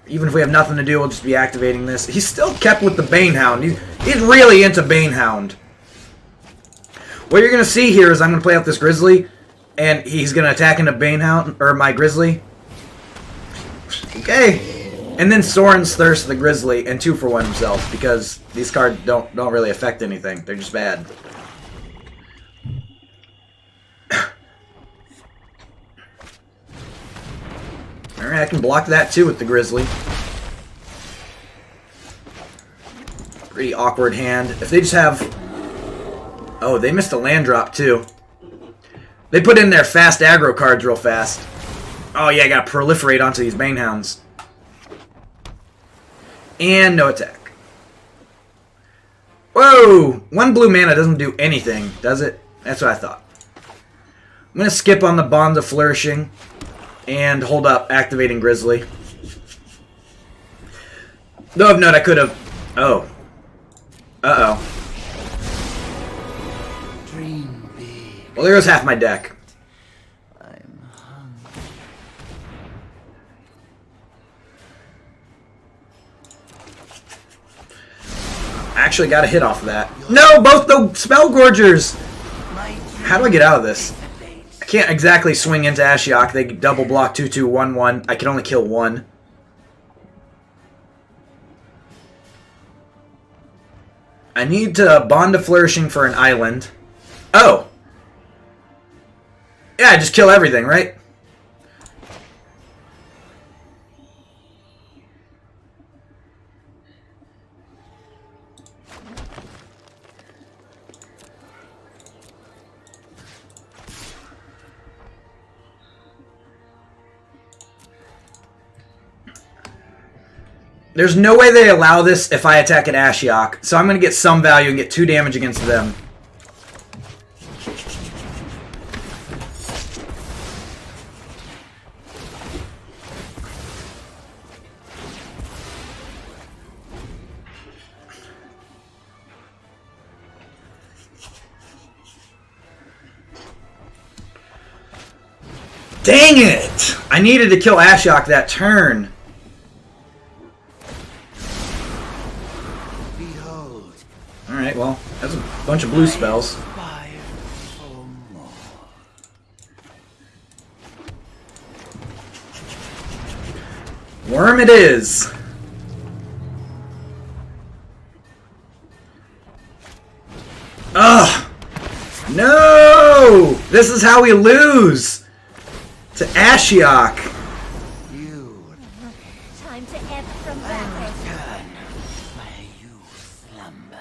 even if we have nothing to do, we'll just be activating this. He's still kept with the Banehound. He's really into Banehound. What you're going to see here is I'm going to play out this Grizzly, and he's going to attack into Banehound, or my Grizzly. Okay. And then Soren's Thirst the Grizzly and 2-for-1 himself, because these cards don't really affect anything. They're just bad. Alright, I can block that too with the Grizzly. Pretty awkward hand. If they just have... Oh, they missed a land drop too. They put in their fast aggro cards real fast. Oh yeah, I gotta proliferate onto these Banehounds. And no attack. Whoa! 1 blue mana doesn't do anything, does it? That's what I thought. I'm going to skip on the Bond of Flourishing and hold up activating Grizzly. Though of note, I could have... Oh. Uh-oh. Dream big. Well, there goes half my deck. I'm hungry. I actually got a hit off of that. No, both the Spell Gorgers! How do I get out of this? I can't exactly swing into Ashiok. They double block 2/2/1/1. I can only kill 1. I need to Bond of Flourishing for an island. Oh! Yeah, I just kill everything, right? There's no way they allow this if I attack an Ashiok, so I'm going to get some value and get 2 damage against them. Dang it! I needed to kill Ashiok that turn. Alright, well, that's a bunch of blue spells. Worm it is! Ugh! No! No! This is how we lose! To Ashiok. You Time to ebb from battle. return where you slumber.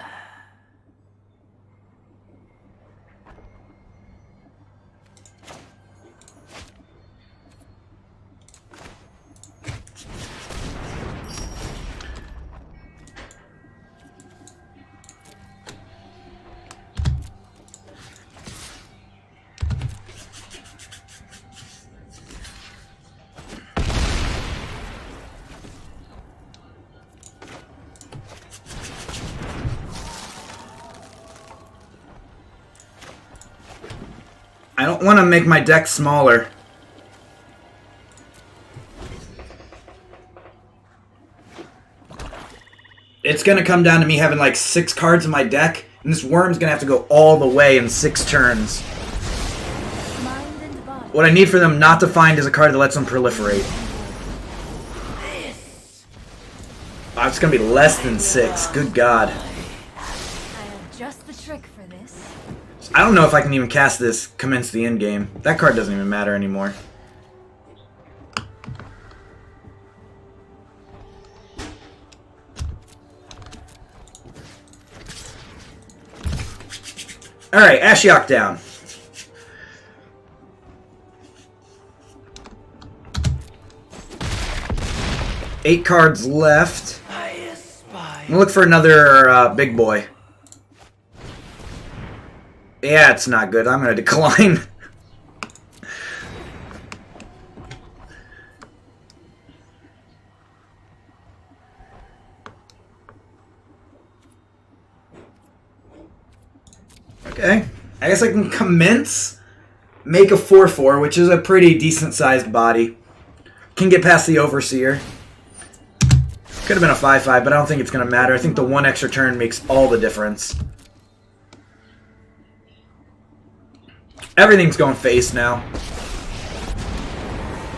I don't want to make my deck smaller. It's going to come down to me having like 6 cards in my deck, and this worm's going to have to go all the way in 6 turns. Mind and body. What I need for them not to find is a card that lets them proliferate. Oh, it's going to be less than 6. Good God. I have just the trick for this. I don't know if I can even cast this commence the end game. That card doesn't even matter anymore. Alright, Ashiok down. Eight cards left. I spy. I'm gonna look for another big boy. Yeah, it's not good. I'm gonna decline. Okay. I guess I can commence. Make a 4/4, which is a pretty decent sized body. Can get past the Overseer. Could have been a 5/5, but I don't think it's going to matter. I think the 1 extra turn makes all the difference. Everything's going face now.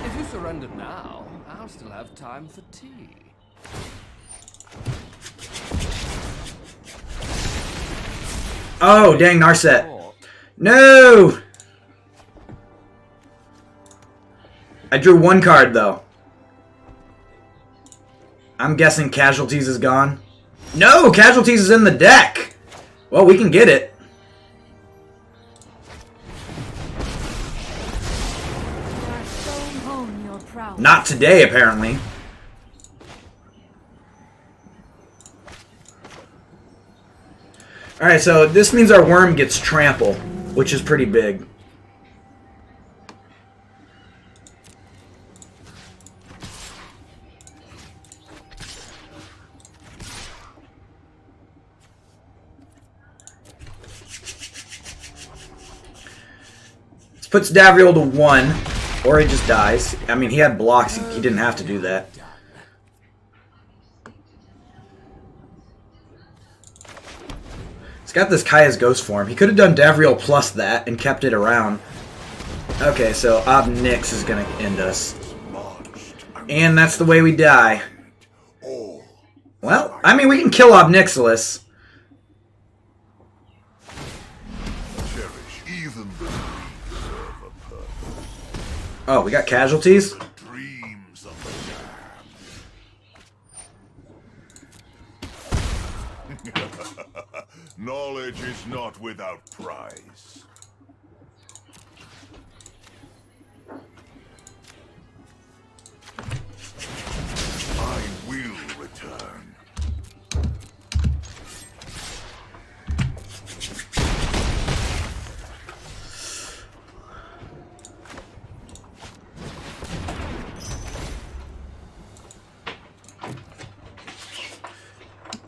If you surrender now, I'll still have time for tea. Oh, dang, Narset. Or No! I drew 1 card, though. I'm guessing Casualties is gone. No! Casualties is in the deck! Well, we can get it. You are so home your prowess. Not today, apparently. Alright, so this means our worm gets trample, which is pretty big. This puts Davriel to 1, or he just dies. I mean, he had blocks, he didn't have to do that. He's got this Kaya's Ghost form. He could have done Davriel plus that and kept it around. Okay, so Ob Nix is going to end us. And that's the way we die. Well, I mean, we can kill Ob Nixilis. Cherish even the dreams of a purpose. Oh, we got Casualties? The dreams of the damned. Knowledge is not without price. I will return.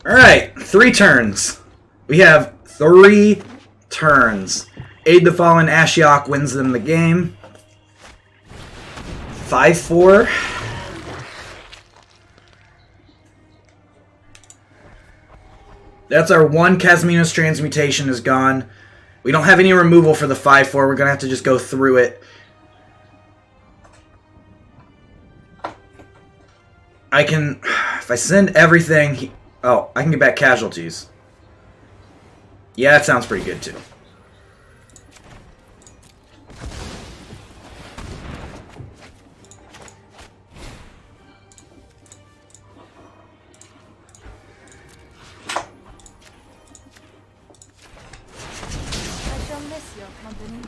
Alright, 3 turns. We have 3 turns. Aid the Fallen Ashiok wins them the game. 5/4. That's our 1 Casmina's Transmutation is gone. We don't have any removal for the 5/4. We're going to have to just go through it. I can... If I send everything... Oh, I can get back Casualties. Yeah, that sounds pretty good, too. miss your company.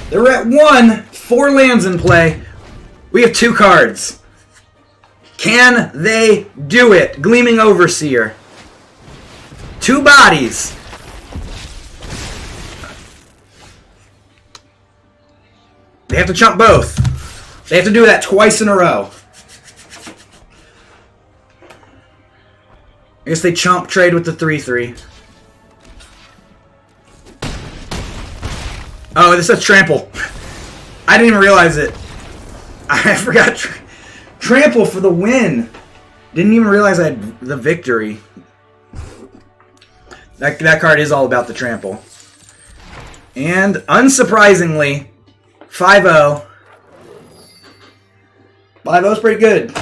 They're at 1. 4 lands in play. We have 2 cards. Can they do it? Gleaming Overseer. 2 bodies. They have to chump both. They have to do that twice in a row. I guess they chump trade with the 3/3. Oh, this says trample. I didn't even realize it. I forgot trample for the win. Didn't even realize I had the victory. That card is all about the trample. And unsurprisingly, 5-0. 5-0's pretty good.